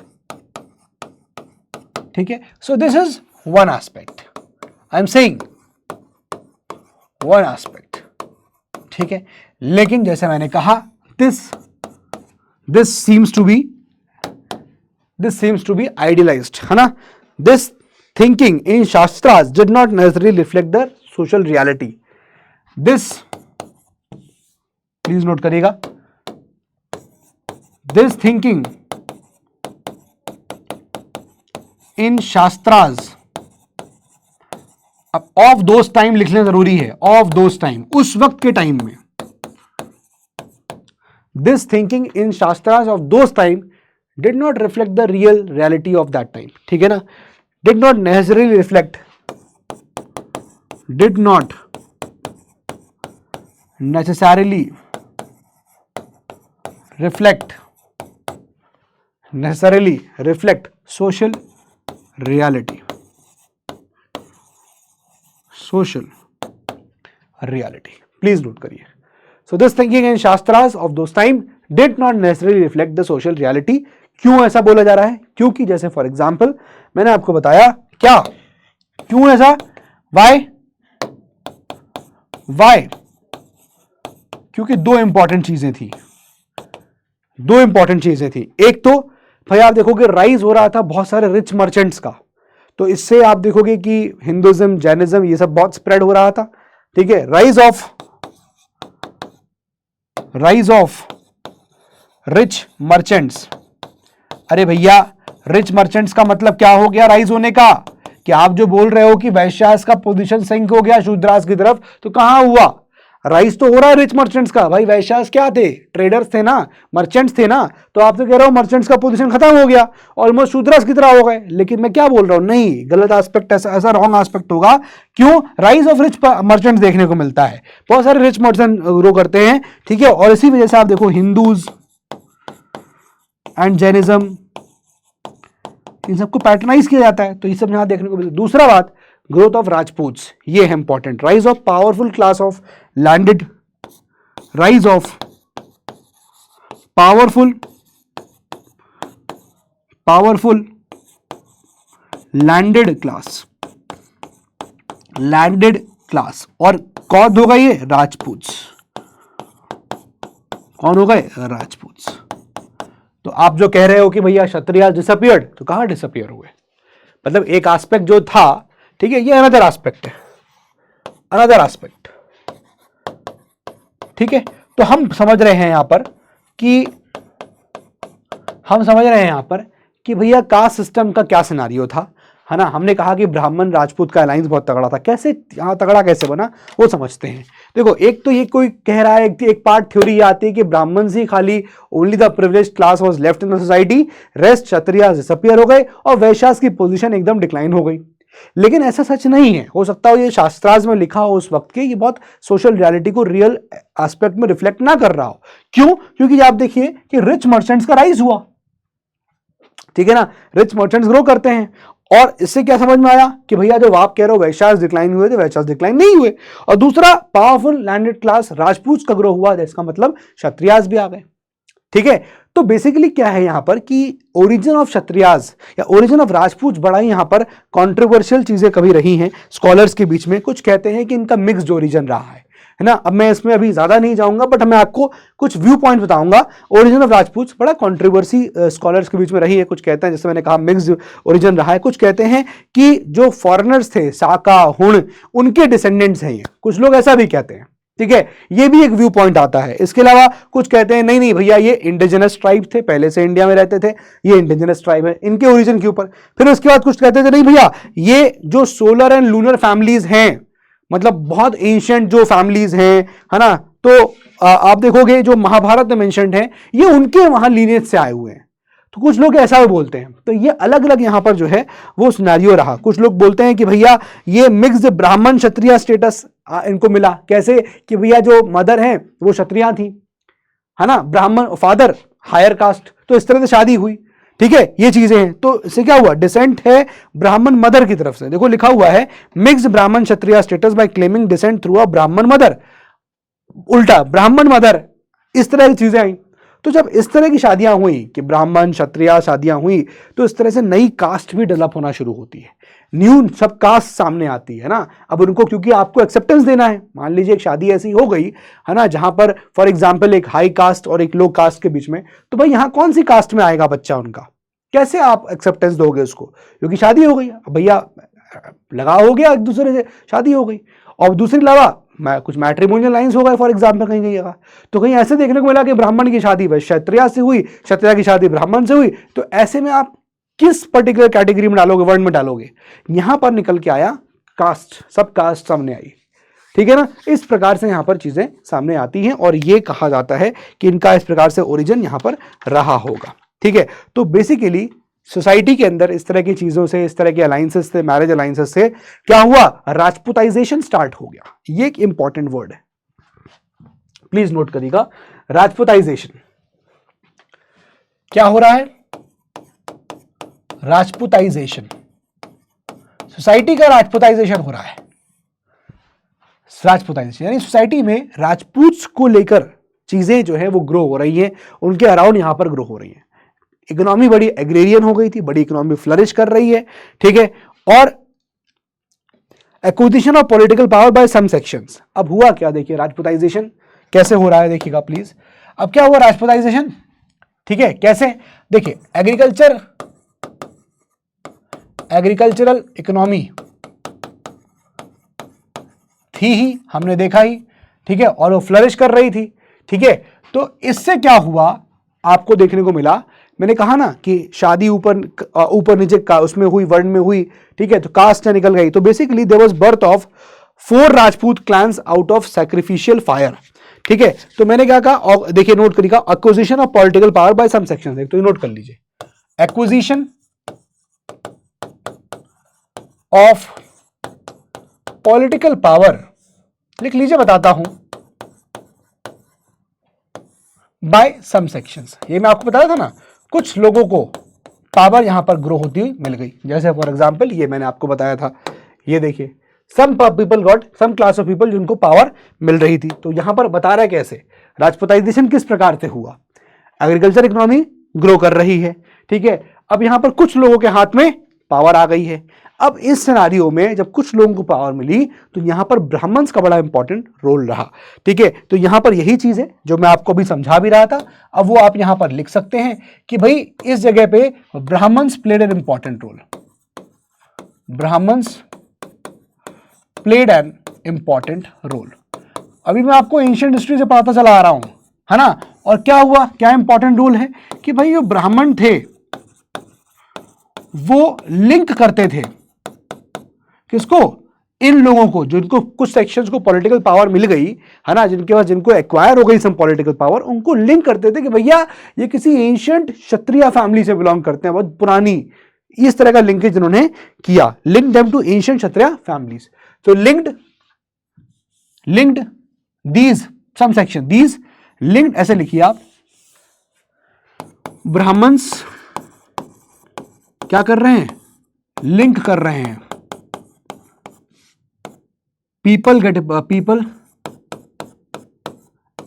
ठीक है। So this is one aspect, I am saying one aspect, ठीक है। लेकिन जैसे मैंने कहा this seems to be idealised, है ना। This thinking in shastras did not necessarily reflect the social reality. This, please note करिएगा, this thinking in shastras, अब of those time लिखना जरूरी है, of those time, उस वक्त के टाइम में, this thinking in shastras of those time did not reflect the real reality of that time, ठीक है ना। did not necessarily reflect social reality, please note करिए। So this thinking in shastras of those time did not necessarily reflect the social reality. क्यों ऐसा बोला जा रहा है? क्योंकि जैसे फॉर एग्जाम्पल मैंने आपको बताया, क्या क्यों ऐसा, वाई वाई, क्योंकि दो इंपॉर्टेंट चीजें थी, दो इंपॉर्टेंट चीजें थी। एक तो भाई आप देखोगे राइज हो रहा था बहुत सारे रिच मर्चेंट्स का, तो इससे आप देखोगे कि हिंदुइज्म, जैनिज्म ये सब बहुत स्प्रेड हो रहा था। ठीक है, राइज ऑफ रिच मर्चेंट्स। अरे भैया रिच मर्चेंट्स का मतलब क्या हो गया राइज होने का? कि आप जो बोल रहे हो कि वैश्यास का पोजीशन सिंक हो गया शूद्रास की तरफ, तो कहां हुआ? राइज तो हो रहा है रिच मर्चेंट्स का। भाई वैश्यास क्या थे? ट्रेडर्स थे ना, मर्चेंट्स थे ना। तो आपसे कह रहा हूं मर्चेंट्स का पोजीशन खत्म हो गया, ऑलमोस्ट शूद्रास की तरह हो गए। लेकिन मैं क्या बोल रहा हूं, नहीं, गलत एस्पेक्ट, ऐसा रॉन्ग एस्पेक्ट होगा। क्यों? राइज ऑफ रिच मर्चेंट्स देखने को मिलता है, बहुत सारे रिच मर्चेंट ग्रो करते हैं। ठीक है, और इसी वजह से आप देखो हिंदूज एंड जैनिज्म, इन सबको पैटर्नाइज किया जाता है, तो ये सब यहां देखने को मिलता है। दूसरा बात, ग्रोथ ऑफ राजपूत्स, ये है important. Rise of powerful class of landed, rise of powerful landed class, और कौन हो गए ये? राजपूत्स। कौन हो गए? राजपूत्स। तो आप जो कह रहे हो कि भैया क्षत्रिय डिसअपियर्ड, तो कहां डिसअपियर हुए? मतलब एक एस्पेक्ट जो था, ठीक है, ये अनदर एस्पेक्ट है, अनदर एस्पेक्ट। ठीक है, तो हम समझ रहे हैं यहां पर कि भैया कास्ट सिस्टम का क्या सिनारियो था, है ना। हमने कहा कि ब्राह्मण राजपूत का अलायंस बहुत तगड़ा था। कैसे यहां तगड़ा कैसे बना वो समझते हैं। देखो, एक तो ये कोई कह रहा है, एक पार्ट थ्योरी आती है कि ब्राह्मण से खाली only the privileged class was left in the society, rest Kshatriya disappear हो गए और वैश्यास की पोजीशन एकदम डिक्लाइन हो गई। लेकिन ऐसा सच नहीं है। हो सकता हो ये शास्त्रार्थ में लिखा हो उस वक्त के, ये बहुत सोशल रियलिटी को रियल एस्पेक्ट में रिफ्लेक्ट ना कर रहा हो। क्यों? क्योंकि आप देखिए कि रिच मर्चेंट्स का राइज हुआ, ठीक है ना, रिच मर्चेंट्स ग्रो करते हैं। और इससे क्या समझ में आया कि भैया जो आप कह रहे हो वैश्यास डिक्लाइन हुए थे, वैश्यास डिक्लाइन नहीं हुए। और दूसरा, पावरफुल लैंडेड क्लास राजपूत का ग्रो हुआ, इसका मतलब क्षत्रियास भी आ गए। ठीक है, तो बेसिकली क्या है यहां पर कि ओरिजिन ऑफ क्षत्रियास या ओरिजिन ऑफ राजपूत बड़ा ही यहां पर कंट्रोवर्शियल चीजें कभी रही हैं स्कॉलर्स के बीच में। कुछ कहते हैं कि इनका मिक्स्ड ओरिजिन रहा है ना। अब मैं इसमें अभी ज्यादा नहीं जाऊंगा, बट मैं आपको कुछ व्यू पॉइंट बताऊंगा। ओरिजिन ऑफ राजपूत बड़ा कंट्रोवर्सी स्कॉलर्स के बीच में रही है। कुछ कहते हैं, जैसे मैंने कहा, मिक्स्ड ओरिजिन रहा है। कुछ कहते हैं कि जो फॉरेनर्स थे, साका, हुण, उनके डिसेंडेंट्स हैं ये। कुछ लोग ऐसा भी कहते हैं। ठीक है, ये भी एक व्यू पॉइंट आता है। इसके अलावा कुछ कहते हैं नहीं नहीं भैया ये इंडिजिनस ट्राइब थे, पहले से इंडिया में रहते थे, ये इंडिजिनस ट्राइब है, इनके ओरिजिन के ऊपर। फिर उसके बाद कुछ कहते थे नहीं भैया ये जो सोलर एंड लूनर फैमिलीज हैं, मतलब बहुत एंशिएंट जो फैमिलीज हैं, है ना, तो आप देखोगे जो महाभारत में मेंशन्ड है, ये उनके वहां लीनियज से आए हुए हैं। तो कुछ लोग ऐसा भी बोलते हैं। तो ये अलग अलग यहां पर जो है वो सिनेरियो रहा। कुछ लोग बोलते हैं कि भैया ये मिक्स्ड ब्राह्मण क्षत्रिय स्टेटस इनको मिला। कैसे? कि भैया जो मदर हैं वो क्षत्रिया थी, है ना, ब्राह्मण फादर हायर कास्ट, तो इस तरह से शादी हुई। ठीक है, ये चीजें हैं। तो इससे क्या हुआ? डिसेंट है ब्राह्मण मदर की तरफ से। देखो लिखा हुआ है mixed Brahmin Kshatriya status by claiming descent through a Brahmin mother, उल्टा ब्राह्मण मदर, इस तरह की चीजें आई। तो जब इस तरह की शादियां हुई कि ब्राह्मण क्षत्रिय शादियां हुई, तो इस तरह से नई कास्ट भी डेवलप होना शुरू होती है, न्यू सब कास्ट सामने आती है ना। अब उनको क्योंकि आपको एक्सेप्टेंस देना है, मान लीजिए एक शादी ऐसी हो गई है ना जहां पर फॉर एग्जांपल एक हाई कास्ट और एक लो कास्ट के बीच में, तो भाई यहां कौन सी कास्ट में आएगा बच्चा उनका? कैसे आप एक्सेप्टेंस दोगे उसको? क्योंकि शादी हो गई, भैया लगाव हो गया, एक दूसरे से शादी हो गई। और दूसरी अलावा कुछ मैट्रिमोनियल लाइंस हो गए फॉर एग्जाम्पल कहीं कहीं जगह, तो कहीं ऐसे देखने को मिला कि ब्राह्मण की शादी क्षत्रिय से हुई, क्षत्रिय की शादी ब्राह्मण से हुई। तो ऐसे में आप किस पर्टिकुलर कैटेगरी में डालोगे, वर्ण में डालोगे? यहां पर निकल के आया कास्ट, सब कास्ट सामने आई। ठीक है ना, इस प्रकार से यहां पर चीजें सामने आती हैं और ये कहा जाता है कि इनका इस प्रकार से ओरिजिन यहां पर रहा होगा। ठीक है, तो बेसिकली सोसाइटी के अंदर इस तरह की चीजों से, इस तरह के अलायंसेस से, मैरिज अलायंसेस से क्या हुआ? राजपूताइजेशन स्टार्ट हो गया। ये एक इंपॉर्टेंट वर्ड है, प्लीज नोट करिएगा। राजपूताइजेशन क्या हो रहा है? राजपूताइजेशन, सोसाइटी का राजपूताइजेशन हो रहा है। राजपूताइजेशन, यानी सोसाइटी में राजपूत को लेकर चीजें जो है वो ग्रो हो रही हैं, उनके अराउंड यहां पर ग्रो हो रही हैं। इकोनॉमी बड़ी एग्रेरियन हो गई थी, बड़ी इकोनॉमी फ्लरिश कर रही है, ठीक है। और acquisition of political power by some sections. अब हुआ क्या, देखिए राजपूताइजेशन कैसे हो रहा है, देखिएगा प्लीज। अब क्या हुआ राजपूताइजेशन, ठीक है, कैसे, देखिए एग्रीकल्चरल इकोनॉमी थी ही, हमने देखा ही, ठीक है, और वो फ्लरिश कर रही थी, ठीक है। तो इससे क्या हुआ आपको देखने को मिला, मैंने कहा ना कि शादी ऊपर नीचे का उसमें हुई, वर्ण में हुई, ठीक है, तो कास्ट निकल गई। तो basically there was birth of 4 Rajput clans out of sacrificial fire, ठीक है। तो मैंने क्या कहा, और देखिए नोट करिएगा, acquisition of political power by some sections, तो ये नोट कर लीजिए, एक्विजिशन ऑफ पॉलिटिकल पावर, लिख लीजिए, बताता हूं, बाय सम सेक्शंस। ये मैं आपको बताया था ना, कुछ लोगों को पावर यहां पर ग्रो होती हुई मिल गई, जैसे फॉर एग्जांपल ये मैंने आपको बताया था, ये देखिए some people got, some class of people जिनको पावर मिल रही थी। तो यहां पर बता रहा है कैसे राजपूताइजेशन किस प्रकार से हुआ, एग्रीकल्चर इकोनॉमी ग्रो कर रही है, ठीक है। अब यहां पर कुछ लोगों के हाथ में पावर आ गई है। अब इस सिनारियो में जब कुछ लोगों को पावर मिली तो यहां पर ब्राह्मण्स का बड़ा इंपॉर्टेंट रोल रहा, ठीक है। तो यहां पर यही चीज है जो मैं आपको अभी समझा भी रहा था, अब वो आप यहां पर लिख सकते हैं कि भाई इस जगह पे Brahmins played an important role, Brahmins played an important role. अभी मैं आपको एंशिएंट हिस्ट्री से पता चला आ रहा हूं, है ना। और क्या हुआ, क्या इंपॉर्टेंट रोल है कि भाई जो ब्राह्मण थे वो लिंक करते थे किसको, इन लोगों को, जिनको कुछ सेक्शंस को पॉलिटिकल पावर मिल गई, है ना, जिनके पास, जिनको एक्वायर हो गई सम पॉलिटिकल पावर, उनको लिंक करते थे कि भैया ये किसी एंशिएंट क्षत्रिय फैमिली से बिलोंग करते हैं, बहुत पुरानी, इस तरह का लिंकेज जिन्होंने किया, link them to ancient Kshatriya families. तो linked these some section, these linked, ऐसे लिखिए आप, ब्राह्मण्स क्या कर रहे हैं, लिंक कर रहे हैं, people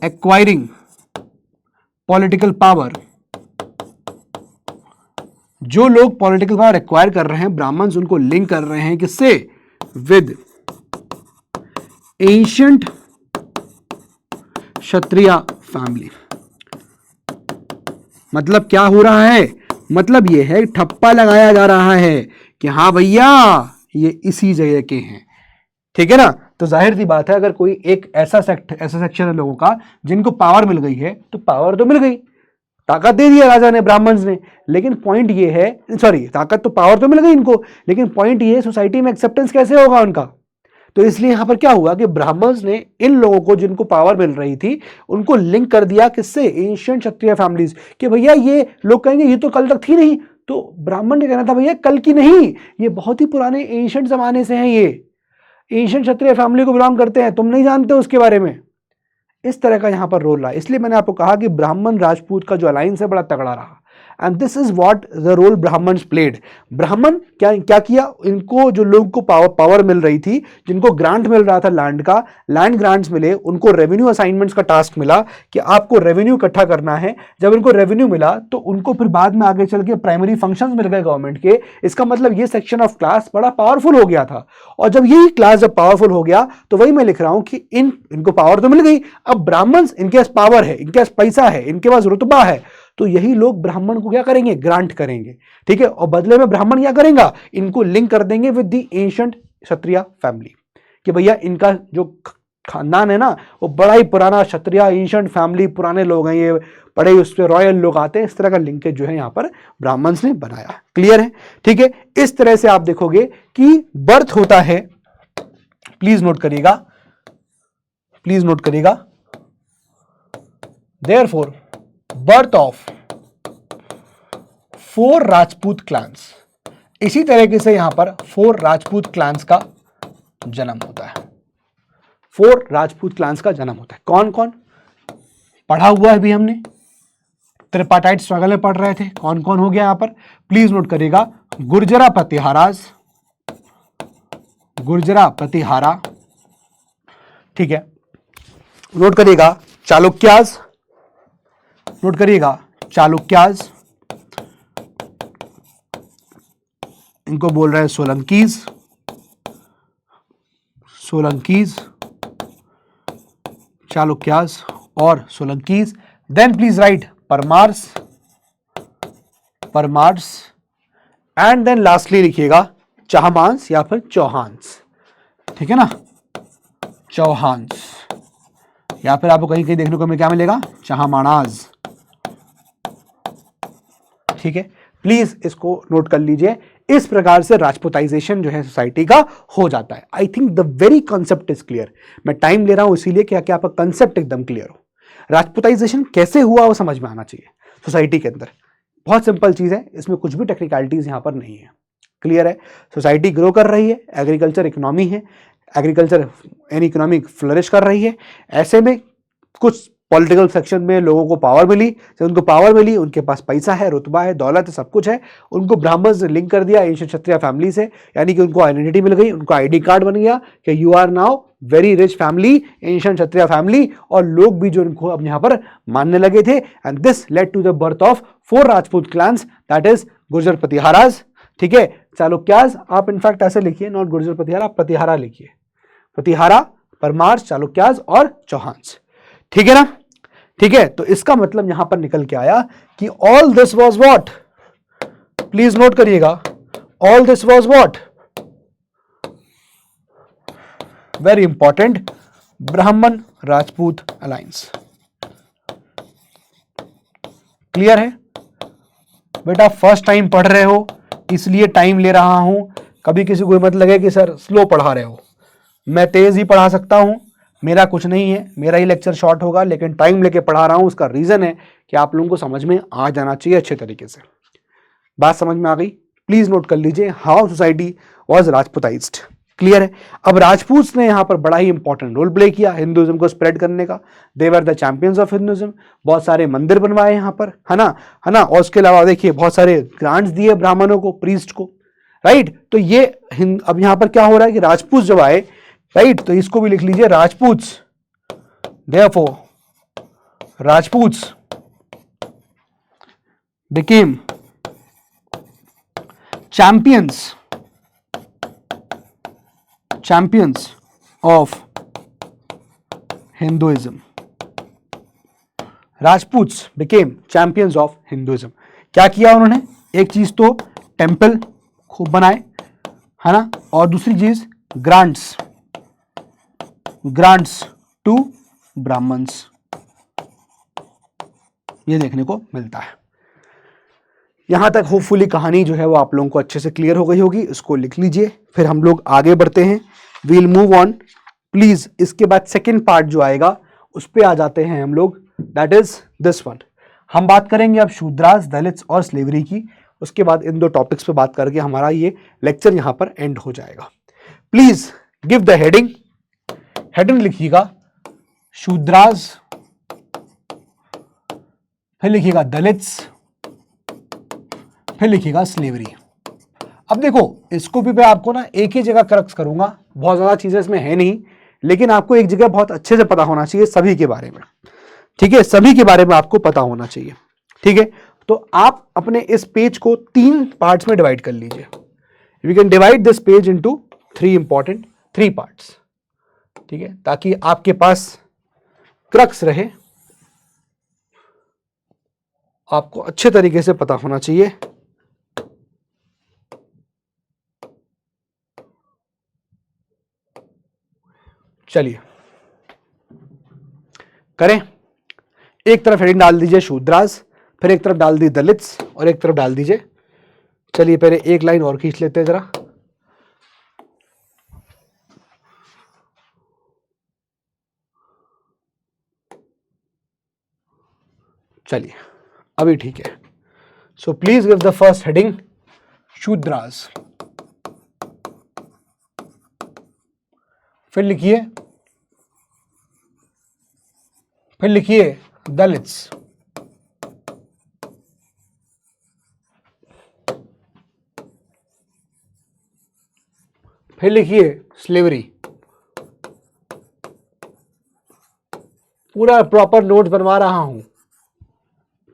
acquiring political power, जो लोग पॉलिटिकल पावर एक्वायर कर रहे हैं ब्राह्मण्स, उनको लिंक कर रहे हैं किससे, विद एंशिएंट क्षत्रिय फैमिली। मतलब क्या हो रहा है, मतलब यह है ठप्पा लगाया जा रहा है कि हाँ भैया ये इसी जगह के हैं, ठीक है ना। तो जाहिर सी बात है अगर कोई एक ऐसा सेक्शन है लोगों का जिनको पावर मिल गई है, तो पावर तो मिल गई, ताकत दे दिया राजा ने, ब्राह्मण्स ने, लेकिन पॉइंट ये है, सॉरी ताकत तो, पावर तो मिल गई इनको, लेकिन पॉइंट ये है सोसाइटी में एक्सेप्टेंस कैसे होगा उनका। तो इसलिए यहां पर क्या हुआ कि ब्राह्मण्स ने इन लोगों को जिनको पावर मिल रही थी उनको लिंक कर दिया किससे, एंशिएंट क्षत्रिय फैमिलीज, कि भैया ये लोग कहेंगे ये तो कल तक थी नहीं, तो ब्राह्मण ने कहना था भैया कल की नहीं, ये बहुत ही पुराने एंशिएंट जमाने से हैं, ये एंशिएंट क्षत्रिय फैमिली को बिलोंग करते हैं, तुम नहीं जानते उसके बारे में। इस तरह का यहां पर रोल रहा, इसलिए मैंने आपको कहा कि ब्राह्मण राजपूत का जो अलायंस है बड़ा तगड़ा रहा, and this is what the role Brahmins played. ब्राह्मण क्या किया, इनको जो लोगों को पावर मिल रही थी, जिनको ग्रांट मिल रहा था लैंड का, लैंड ग्रांट्स मिले, उनको रेवेन्यू असाइनमेंट्स का टास्क मिला कि आपको रेवेन्यू इकट्ठा करना है। जब इनको रेवेन्यू मिला तो उनको फिर बाद में आगे चल के प्राइमरी फंक्शंस मिल गए गवर्नमेंट के। इसका मतलब ये सेक्शन ऑफ क्लास बड़ा पावरफुल हो गया था, और जब यही क्लास जब पावरफुल हो गया तो वही मैं लिख रहा हूं कि इनको पावर तो मिल गई, अब ब्राह्मण्स, इनके पास पावर है, इनके पास पैसा है, इनके पास रुतबा है, तो यही लोग ब्राह्मण को क्या करेंगे, ग्रांट करेंगे, ठीक है। और बदले में ब्राह्मण क्या करेगा, इनको लिंक कर देंगे with the ancient Kshatriya family, कि भैया इनका जो खानदान है ना वो बड़ा ही पुराना क्षत्रिय एंशिएंट फैमिली, पुराने लोग हैं, ये बड़े उस पर रॉयल लोग आते हैं। इस तरह का लिंकेज जो है यहाँ पर ब्राह्मण्स ने बनाया। क्लियर है, ठीक है। इस तरह से आप देखोगे कि बर्थ होता है, प्लीज नोट करिएगा, प्लीज नोट करिएगा, therefore birth of 4 Rajput clans, इसी तरीके से यहां पर 4 राजपूत क्लान्स का जन्म होता है, 4 राजपूत क्लान्स का जन्म होता है। कौन कौन पढ़ा हुआ है भी हमने, त्रिपाटाइट स्ट्रगल में पढ़ रहे थे, कौन कौन हो गया यहां पर, प्लीज नोट करिएगा, गुर्जरा प्रतिहाराज, गुर्जरा प्रतिहारा, ठीक है, नोट करिएगा चालुक्याज, नोट करिएगा चालुक्याज, इनको बोल रहे हैं सोलंकीज, सोलंकीज, चालुक्याज और Solankis. Then please write Paramars, Paramars, and then lastly लिखिएगा चाहमांस या फिर चौहान्स, ठीक है ना, चौहान्स, या फिर आपको कहीं कहीं देखने को क्या मिलेगा, चाहमानाज, ठीक है। प्लीज इसको नोट कर लीजिए। इस प्रकार से राजपूताइजेशन जो है सोसाइटी का हो जाता है। I think the very concept is clear. मैं टाइम ले रहा हूं इसीलिए कि आपका कंसेप्ट एकदम क्लियर हो। राजपूताइजेशन कैसे हुआ वो समझ में आना चाहिए सोसाइटी के अंदर। बहुत सिंपल चीज है, इसमें कुछ भी टेक्निकलिटीज यहां पर नहीं है। क्लियर है, सोसाइटी ग्रो कर रही है, एग्रीकल्चर इकोनॉमी है, एग्रीकल्चर एंड इकोनॉमी फ्लरिश कर रही है। ऐसे में कुछ पॉलिटिकल सेक्शन में लोगों को पावर मिली, जब उनको पावर मिली, उनके पास पैसा है, रुतबा है, दौलत है, सब कुछ है, उनको ब्राह्मण से लिंक कर दिया एंशिएंट क्षत्रिय फैमिली से, यानी कि उनको आइडेंटिटी मिल गई, उनको आईडी कार्ड बन गया कि you are now very rich family, ancient Kshatriya family, और लोग भी जो उनको अब यहाँ पर मानने लगे थे। And this led to the birth of 4 Rajput clans, that is Gurjara Pratiharas, ठीक है, चालुक्याज। आप इनफैक्ट ऐसे लिखिए, नॉट गुर्जर प्रतिहारा, प्रतिहारा लिखिए, प्रतिहारा, परमार्स, चालुक्याज और चौहान्स, ठीक है ना। ठीक है, तो इसका मतलब यहां पर निकल के आया कि all this was what, please note करिएगा, all this was what, very important, Brahmin Rajput alliance. Clear है बेटा, फर्स्ट टाइम पढ़ रहे हो इसलिए टाइम ले रहा हूं, कभी किसी को मत लगे कि सर स्लो पढ़ा रहे हो, मैं तेज ही पढ़ा सकता हूं, मेरा कुछ नहीं है, मेरा ही लेक्चर शॉर्ट होगा, लेकिन टाइम लेके पढ़ा रहा हूं। उसका रीजन है कि आप लोगों को समझ में आ जाना चाहिए अच्छे तरीके से। बात समझ में आ गई? प्लीज नोट कर लीजिए, how society was Rajputised. Clear है। अब राजपूत ने यहां पर बड़ा ही इंपॉर्टेंट रोल प्ले किया हिंदुइज्म को स्प्रेड करने का। They were the champions of Hinduism. बहुत सारे मंदिर बनवाए यहां पर, है ना, और उसके अलावा देखिए बहुत सारे ग्रांट्स दिए ब्राह्मणों को, प्रीस्ट को, राइट। तो ये अब यहां पर क्या हो रहा है कि राजपूत जब आए, राइट, तो इसको भी लिख लीजिए Rajputs, therefore Rajputs became champions of Hinduism. Rajputs became champions of Hinduism. क्या किया उन्होंने? एक चीज तो टेंपल खूब बनाए, है ना, और दूसरी चीज ग्रांट्स टू ब्राह्मण्स, ये देखने को मिलता है। यहां तक होपफुली कहानी जो है वो आप लोगों को अच्छे से क्लियर हो गई होगी। इसको लिख लीजिए, फिर हम लोग आगे बढ़ते हैं। We'll move on please. इसके बाद सेकेंड पार्ट जो आएगा उस पर आ जाते हैं हम लोग, दैट इज दिस वन। हम बात करेंगे अब शूद्रास, दलित्स और स्लेवरी की। उसके बाद इन 2 टॉपिक्स पे बात करके हमारा ये लेक्चर यहां पर एंड हो जाएगा। Please give the heading. Heading लिखिएगा शूद्रास, फिर लिखिएगा दलित्स, फिर लिखिएगा स्लेवरी। अब देखो इसको भी मैं आपको ना एक ही जगह करेक्ट करूंगा, बहुत ज्यादा चीजें इसमें है नहीं, लेकिन आपको एक जगह बहुत अच्छे से पता होना चाहिए सभी के बारे में, ठीक है, सभी के बारे में आपको पता होना चाहिए, ठीक है। तो आप अपने इस पेज को 3 पार्ट्स में डिवाइड कर लीजिए। We can divide this page into 3 parts, ठीक है, ताकि आपके पास क्रक्स रहे, आपको अच्छे तरीके से पता होना चाहिए। चलिए करें। एक तरफ हेडिंग डाल दीजिए शूद्रास, फिर एक तरफ डाल दी दलित्स और एक तरफ डाल दीजिए, चलिए पहले एक लाइन और खींच लेते हैं जरा। चलिए अभी ठीक है। So please give the first heading Shudras, फिर लिखिए दलित्स, फिर लिखिए स्लेवरी, पूरा प्रॉपर नोट्स बनवा रहा हूं,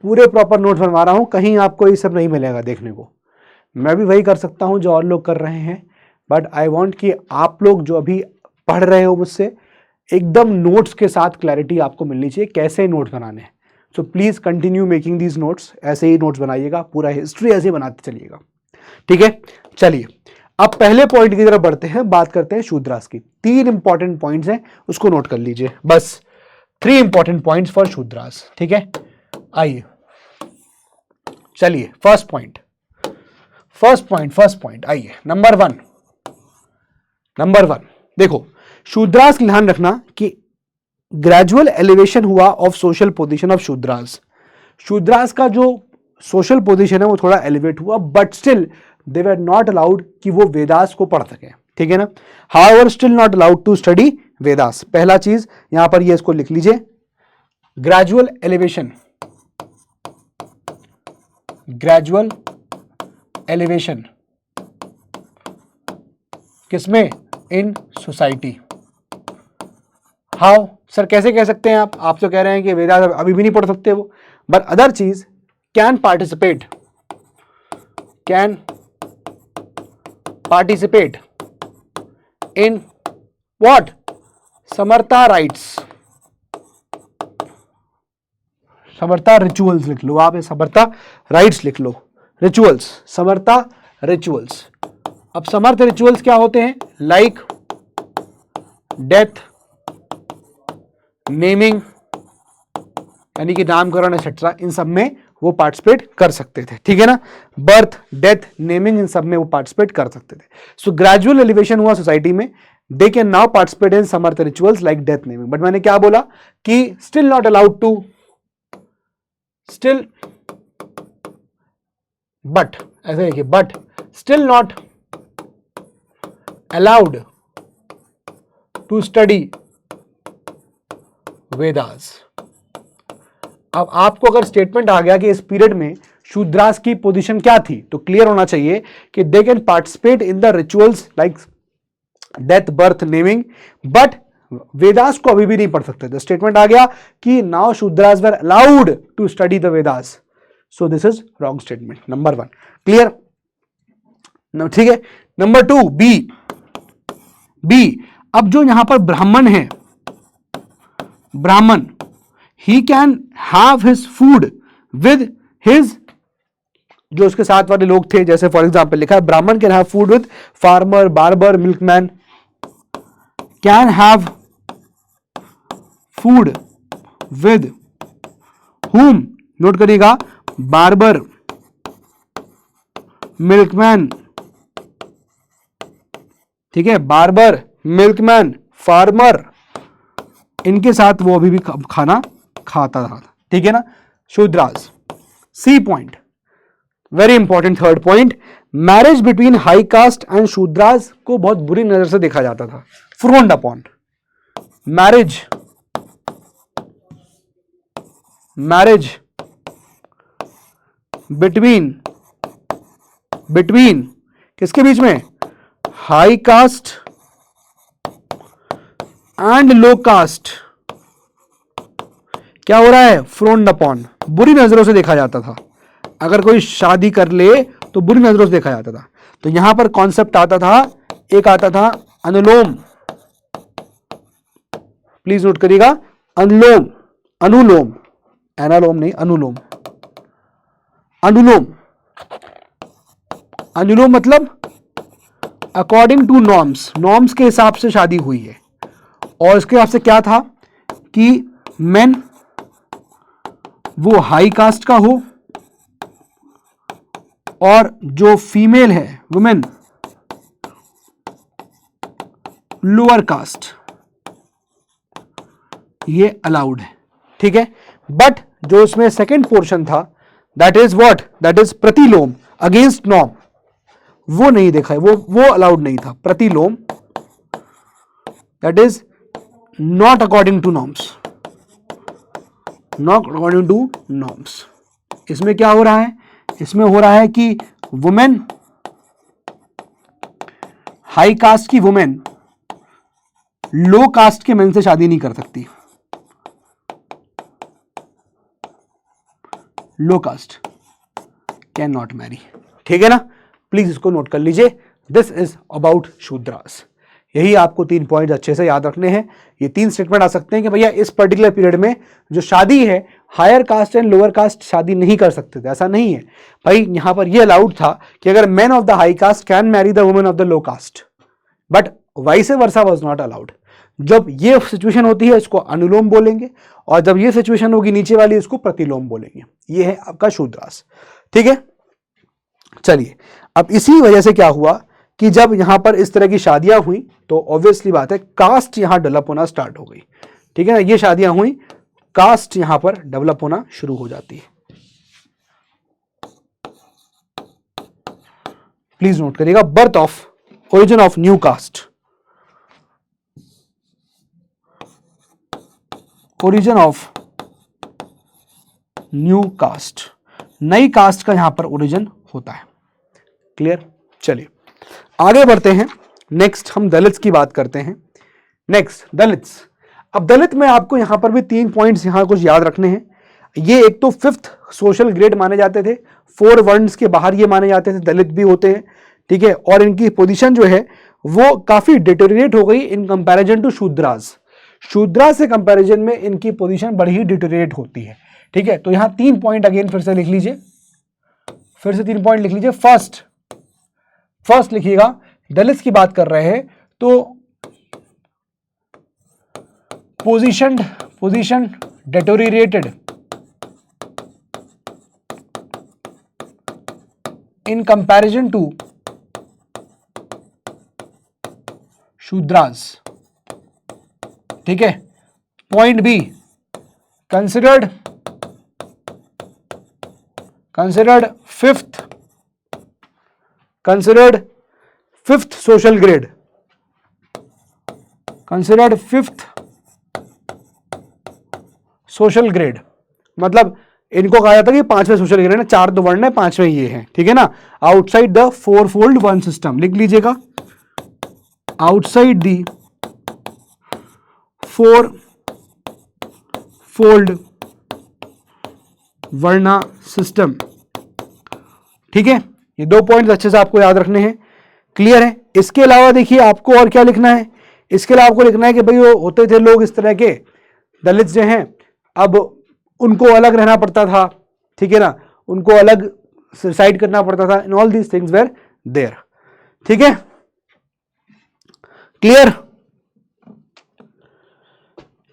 पूरे प्रॉपर नोट्स बनवा रहा हूं, कहीं आपको ये सब नहीं मिलेगा देखने को। मैं भी वही कर सकता हूं जो और लोग कर रहे हैं, बट आई वांट कि आप लोग जो अभी पढ़ रहे हो मुझसे, एकदम नोट्स के साथ क्लैरिटी आपको मिलनी चाहिए कैसे नोट्स बनाने हैं। So please continue making these notes, ऐसे ही नोट्स बनाइएगा, पूरा हिस्ट्री ऐसे बनाते चलिएगा, ठीक है। चलिए अब पहले पॉइंट की तरफ बढ़ते हैं, बात करते हैं शूद्रास की। 3 इंपॉर्टेंट पॉइंट्स हैं, उसको नोट कर लीजिए, बस 3 इंपॉर्टेंट पॉइंट्स फॉर शूद्रास, ठीक है। आइए चलिए फर्स्ट पॉइंट आइए, नंबर वन देखो, शूद्रास का ध्यान रखना कि ग्रेजुअल एलिवेशन हुआ of social position of Shudras. Shudras का जो सोशल पोजीशन है वो थोड़ा एलिवेट हुआ, but still they were not allowed कि वो वेदास को पढ़ सके, ठीक है ना। However still not allowed to study Vedas. पहला चीज यहां पर ये इसको लिख लीजिए, ग्रेजुअल एलिवेशन किसमें? In society. हाउ सर, कैसे कह सकते हैं आप तो कह रहे हैं कि वेदास अभी भी नहीं पढ़ सकते वो, बट अदर चीज can participate in what? Samartha rights, Samartha rituals लिख लो आप, समर्था राइट्स लिख लो, रिचुअल्स, समर्था रिचुअल्स। अब समर्थ रिचुअल्स क्या होते हैं? लाइक डेथ, नेमिंग यानी कि नामकरण एक्सेट्रा, इन सब में वो पार्टिसिपेट कर सकते थे, ठीक है ना। बर्थ, डेथ, नेमिंग, इन सब में वो पार्टिसिपेट कर सकते थे। सो ग्रेजुअल एलिवेशन हुआ सोसाइटी में, they can now participate in समर्थ rituals like death, naming. But मैंने क्या बोला कि still not allowed to, still but, ऐसे देखिए, but still not allowed to study Vedas. अब आपको अगर स्टेटमेंट आ गया कि इस पीरियड में शूद्रास की पोजीशन क्या थी, तो क्लियर होना चाहिए कि they can participate in the rituals like death, birth, naming, but Vedas को अभी भी नहीं पढ़ सकते थे। स्टेटमेंट आ गया कि now Shudras were allowed to study the Vedas, so this is wrong statement, number 1, clear, ठीक है। नंबर 2, बी, अब जो यहां पर ब्राह्मण है, ब्राह्मण, he can have his food with his, जो उसके साथ वाले लोग थे, जैसे फॉर एग्जाम्पल लिखा है, ब्राह्मण can have food with farmer, barber, milkman, can have food with whom, note करिएगा, बार्बर, मिल्कमैन, ठीक है, बार्बर, मिल्कमैन, फार्मर, इनके साथ वो अभी भी खाना खाता था, ठीक है ना, Shudras. C point, very important third point, marriage between high caste and Shudras को बहुत बुरी नजर से देखा जाता था, फ्रोन्ड अपॉन। मैरिज बिटवीन किसके बीच में? High caste and low caste, क्या हो रहा है? फ्रोन्ड अपॉन, बुरी नजरों से देखा जाता था। अगर कोई शादी कर ले तो बुरी नजरों से देखा जाता था। तो यहां पर कॉन्सेप्ट आता था, एक आता था अनुलोम, प्लीज नोट करिएगा, अनुलोम, एनालोम नहीं, अनुलोम मतलब अकॉर्डिंग टू नॉर्म्स के हिसाब से शादी हुई है। और इसके हिसाब से क्या था कि मेन वो हाई कास्ट का हो और जो फीमेल है, वुमेन, लोअर कास्ट, ये अलाउड है, ठीक है। बट जो इसमें सेकंड पोर्शन था, that is what, that is pratilom, against norm, वो नहीं देखा है, वो अलाउड नहीं था। Pratilom, that is not according to norms, इसमें क्या हो रहा है? इसमें हो रहा है कि वुमेन, हाई कास्ट की वुमेन लो कास्ट के मेन से शादी नहीं कर सकती, लो कास्ट कैन नॉट मैरी। ठीक है ना, प्लीज इसको नोट कर लीजिए। This is about Shudras. यही आपको 3 पॉइंट अच्छे से याद रखने हैं। ये 3 स्टेटमेंट आ सकते हैं कि भैया इस पर्टिकुलर पीरियड में जो शादी है, higher caste and lower caste शादी नहीं कर सकते थे, ऐसा नहीं है भाई। यहां पर ये अलाउड था कि अगर man of the high caste can marry the women of the low caste, but vice versa was not allowed. जब ये सिचुएशन होती है इसको अनुलोम बोलेंगे, और जब ये सिचुएशन होगी नीचे वाली इसको प्रतिलोम बोलेंगे। ये है आपका शूद्रास। ठीक है, चलिए अब इसी वजह से क्या हुआ कि जब यहां पर इस तरह की शादियां हुई तो ऑब्वियसली बात है कास्ट यहां डेवलप होना स्टार्ट हो गई। ठीक है ना, ये शादियां हुई, कास्ट यहां पर डेवलप होना शुरू हो जाती है। प्लीज नोट करिएगा, birth of origin of new caste, origin of new caste, नई कास्ट का यहां पर ओरिजिन होता है। क्लियर, चलिए आगे बढ़ते हैं। नेक्स्ट हम दलित्स की बात करते हैं। Next Dalits. अब दलित में आपको यहां पर भी 3 पॉइंट्स यहां कुछ याद रखने हैं। ये एक तो 5th सोशल ग्रेड माने जाते थे, 4 वर्ड्स के बाहर ये माने जाते थे, दलित भी होते हैं। ठीक है, और इनकी पोजीशन जो है वो काफी डिटोरिएट हो गई इन कंपैरिजन टू शूद्रास। शूद्रा से कंपैरिजन में इनकी पोजीशन बड़ी ही डिटोरिएट होती है। ठीक है, तो यहां 3 पॉइंट अगेन फिर से लिख लीजिए, फिर से 3 पॉइंट लिख लीजिए। फर्स्ट लिखिएगा, दलित की बात कर रहे हैं तो position deteriorated in comparison to Shudras. ठीक है, point B, considered fifth social grade, considered 5th social grade. मतलब इनको कहा जाता है कि 5वें सोशल ग्रेड है, 4 तो वर्ण है, 5वें ये है। ठीक है ना, outside the 4-fold one system लिख लीजिएगा, आउटसाइड द 4-fold वर्णा सिस्टम। ठीक है, ये 2 पॉइंट्स अच्छे से आपको याद रखने हैं। क्लियर है। इसके अलावा देखिए आपको और क्या लिखना है, इसके अलावा आपको लिखना है कि भाई वो होते थे लोग इस तरह के दलित जो हैं, अब उनको अलग रहना पड़ता था। ठीक है ना, उनको अलग सुसाइड करना पड़ता था। In all these things were there. ठीक है, क्लियर।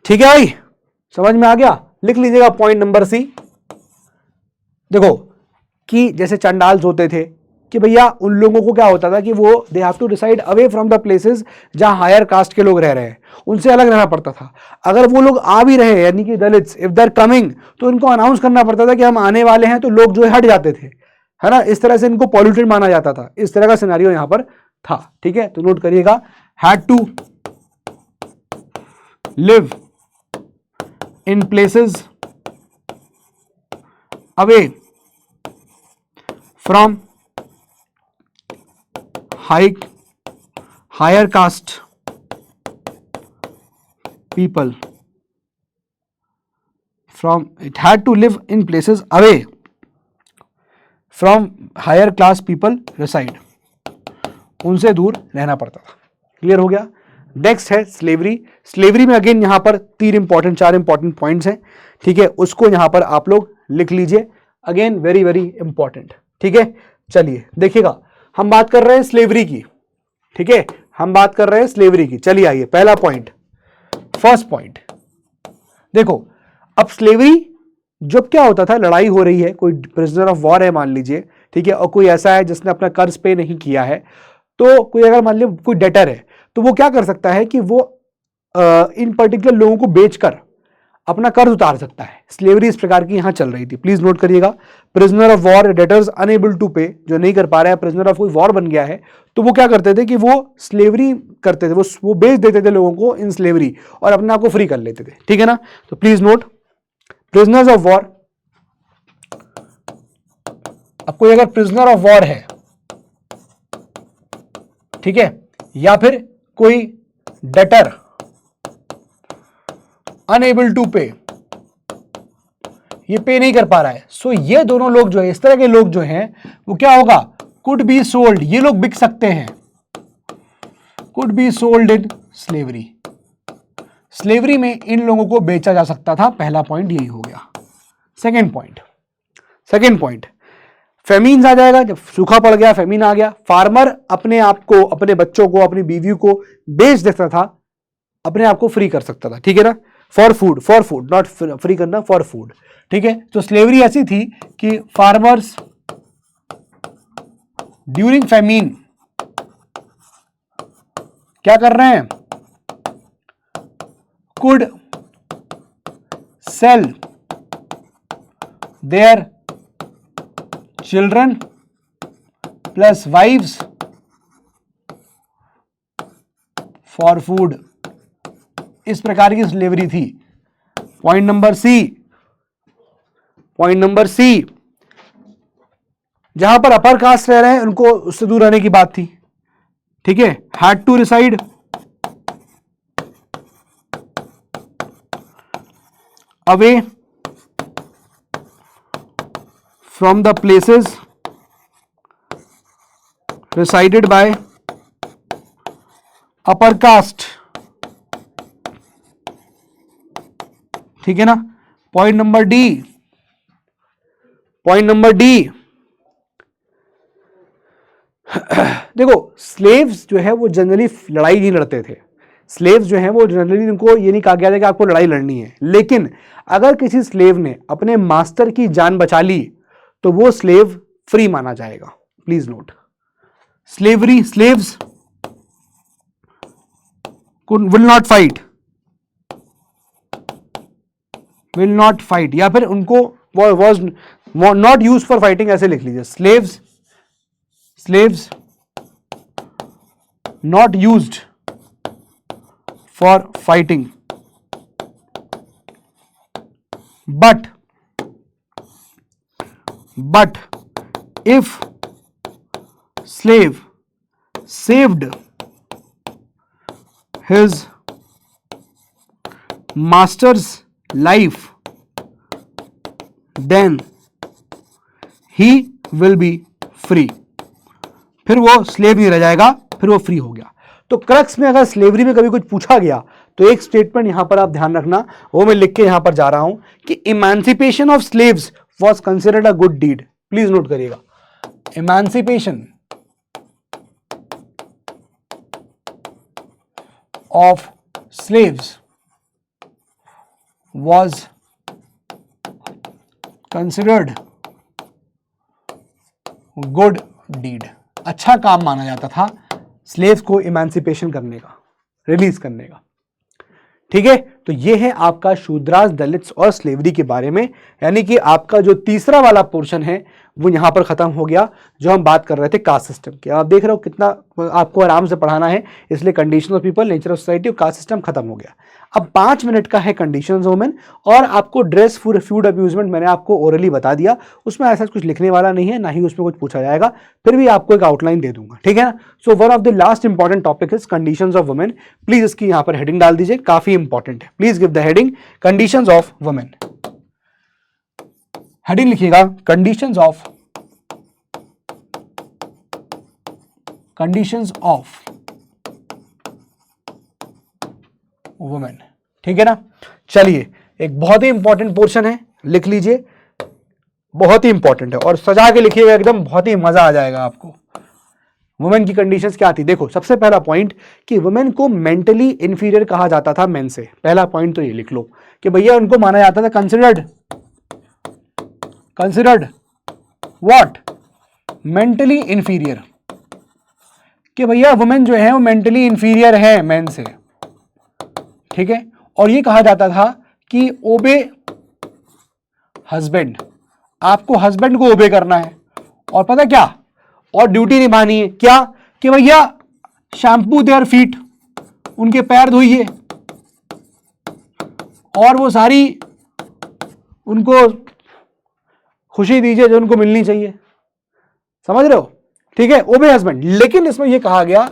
ठीक है भाई, समझ में आ गया। लिख लीजिएगा पॉइंट नंबर सी। देखो कि जैसे चंडाल्स होते थे कि भैया उन लोगों को क्या होता था कि वो they have to decide away from the places जहां हायर कास्ट के लोग रह रहे हैं, उनसे अलग रहना पड़ता था। अगर वो लोग आ भी रहे यानी कि Dalits if they are coming, तो उनको अनाउंस करना पड़ता था कि हम आने वाले हैं, तो लोग जो है हट जाते थे, है ना। इस तरह से इनको पॉल्यूटेड माना जाता था। इस तरह का सिनेरियो यहां पर था। ठीक है, तो नोट करिएगा, had to live in places away from higher caste people, it had to live in places away from higher class people reside, उनसे दूर रहना पड़ता था। क्लियर हो गया। नेक्स्ट है स्लेवरी। स्लेवरी में अगेन यहां पर 4 इंपॉर्टेंट पॉइंट्स हैं। ठीक है, उसको यहां पर आप लोग लिख लीजिए, अगेन वेरी वेरी इंपॉर्टेंट। ठीक है, चलिए देखिएगा, हम बात कर रहे हैं स्लेवरी की। ठीक है, हम बात कर रहे हैं स्लेवरी की। चलिए आइए, पहला पॉइंट, फर्स्ट पॉइंट देखो। अब स्लेवरी जब क्या होता था, लड़ाई हो रही है, कोई प्रिजनर ऑफ वॉर है मान लीजिए, ठीक है, और कोई ऐसा है जिसने अपना कर्ज पे नहीं किया है, तो कोई अगर मान लीजिए कोई डेटर है, तो वो क्या कर सकता है कि वो इन पर्टिकुलर लोगों को बेचकर अपना कर्ज उतार सकता है। स्लेवरी इस प्रकार की यहां चल रही थी। प्लीज नोट करिएगा, prisoner of war, debtors unable to pay, जो नहीं कर पा रहा है, प्रिजनर ऑफ कोई वॉर बन गया है, तो वो क्या करते थे कि वो स्लेवरी करते थे, वो बेच देते थे लोगों को इन स्लेवरी और अपने आप को फ्री कर लेते थे। ठीक है ना, तो please note, prisoners of war, अब कोई अगर प्रिजनर ऑफ वॉर है, ठीक है, या फिर कोई डेटर अनेबल टू पे, ये पे नहीं कर पा रहा है, सो ये दोनों लोग जो है, इस तरह के लोग जो हैं वो क्या होगा, कुड बी सोल्ड, ये लोग बिक सकते हैं, could be sold in slavery, slavery में इन लोगों को बेचा जा सकता था। पहला पॉइंट यही हो गया। सेकेंड पॉइंट फेमीन्स आ जाएगा, जब सूखा पड़ गया, फेमीन आ गया, फार्मर अपने आप को, अपने बच्चों को, अपनी बीवी को बेच देता था, अपने आप को फ्री कर सकता था, ठीक है ना, फॉर फूड, नॉट फ्री करना, फॉर फूड, ठीक है। तो स्लेवरी ऐसी थी कि फार्मर्स ड्यूरिंग फेमीन क्या कर रहे हैं, could sell their children plus wives for food, इस प्रकार की स्लेवरी थी। पॉइंट नंबर सी, जहां पर अपर कास्ट रह रहे हैं उनको उससे दूर रहने की बात थी, ठीक है, had to reside away from the places resided by upper caste, ठीक है ना। पॉइंट नंबर डी, देखो स्लेव्स जो है वो जनरली लड़ाई नहीं लड़ते थे, स्लेव्स जो है वो जनरली, उनको ये नहीं कहा गया था कि आपको लड़ाई लड़नी है, लेकिन अगर किसी स्लेव ने अपने मास्टर की जान बचा ली तो वो स्लेव फ्री माना जाएगा। Please note, slaves will not fight, या फिर उनको was not use for fighting, ऐसे लिख लीजिए, slaves not used for fighting, but if slave saved his master's life, then he will be free, फिर वो स्लेव नहीं रह जाएगा, फिर वो फ्री हो गया। तो क्रक्स में अगर स्लेवरी में कभी कुछ पूछा गया तो एक स्टेटमेंट यहां पर आप ध्यान रखना, वो मैं लिख के यहां पर जा रहा हूं कि emancipation of slaves was considered a good deed. Please note करिएगा, emancipation of slaves was considered good deed, अच्छा काम माना जाता था स्लेव्स को इमेंसिपेशन करने का, रिलीज करने का, ठीक है। तो ये है आपका शूद्रास, दलित्स और स्लेवरी के बारे में, यानी कि आपका जो तीसरा वाला पोर्शन है वो यहां पर खत्म हो गया, जो हम बात कर रहे थे कास्ट सिस्टम की। आप देख रहे हो कितना आपको आराम से पढ़ाना है, इसलिए condition of people, nature of society और कास्ट सिस्टम खत्म हो गया। अब 5 मिनट का है कंडीशंस ऑफ वुमेन, और आपको ड्रेस फूड अब्यूजमेंट मैंने आपको ओरली बता दिया, उसमें ऐसा कुछ लिखने वाला नहीं है, ना ही उसमें कुछ पूछा जाएगा, फिर भी आपको एक आउटलाइन दे दूंगा, ठीक है ना। So one of the last important topic is conditions of women. Please इसकी यहां पर हेडिंग डाल दीजिए, काफी इंपॉर्टेंट है। Please give the heading conditions of women, heading लिखिएगा कंडीशंस ऑफ वुमेन, ठीक है ना। चलिए, एक बहुत ही इंपॉर्टेंट पोर्शन है, लिख लीजिए, बहुत ही इंपॉर्टेंट है, और सजा के लिखिएगा एकदम, बहुत ही मजा आ जाएगा आपको। वुमेन की कंडीशंस क्या थी, देखो सबसे पहला पॉइंट कि वुमेन को मेंटली इंफीरियर कहा जाता था मेन से। पहला पॉइंट तो ये लिख लो कि भैया उनको माना जाता था कंसिडर्ड व्हाट, मेंटली इंफीरियर, कि भैया वुमेन जो है वो मेंटली इंफीरियर है मेन से, ठीक है। और ये कहा जाता था कि ओबे हस्बैंड, आपको हस्बैंड को ओबे करना है, और पता क्या, और ड्यूटी निभानी है, क्या कि भैया शैम्पू देयर फीट, उनके पैर धोइए, और वो सारी उनको खुशी दीजिए जो उनको मिलनी चाहिए, समझ रहे हो, ठीक है, ओबे हस्बैंड। लेकिन इसमें यह कहा गया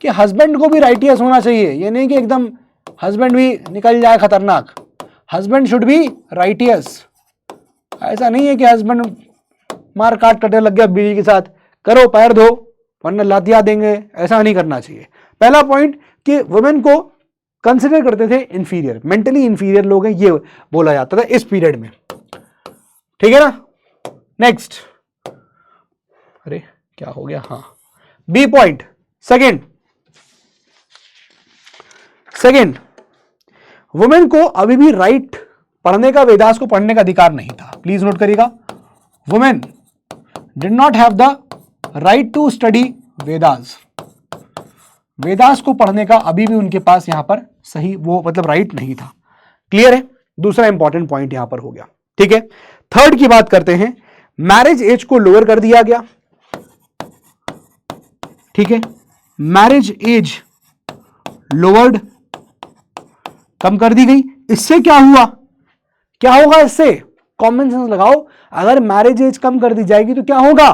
कि हस्बैंड को भी राइटियस होना चाहिए, ये नहीं कि एकदम हस्बैंड भी निकल जाए खतरनाक, हस्बैंड शुड बी राइटियस, ऐसा नहीं है कि हस्बैंड मार काट करने लग गया बीवी के साथ, करो पैर धो वरना लातिया देंगे, ऐसा नहीं करना चाहिए। पहला पॉइंट कि वुमेन को कंसिडर करते थे इंफीरियर, मेंटली इंफीरियर लोग हैं, ये बोला जाता था इस पीरियड में, ठीक है ना। नेक्स्ट, अरे क्या हो गया, हाँ बी पॉइंट, सेकेंड वुमेन को अभी भी राइट पढ़ने का, वेदास को पढ़ने का अधिकार नहीं था। प्लीज नोट करिएगा, women did not have the right to study Vedas. Vedas को पढ़ने का अभी भी उनके पास यहां पर सही वो मतलब राइट नहीं था। क्लियर है, दूसरा इंपॉर्टेंट पॉइंट यहां पर हो गया, ठीक है। थर्ड की बात करते हैं, मैरिज एज को लोअर कर दिया गया, ठीक है। मैरिज एज लोअर्ड, कम कर दी गई। इससे क्या हुआ, क्या होगा इससे, कॉमन सेंस लगाओ, अगर मैरिज एज कम कर दी जाएगी तो क्या होगा,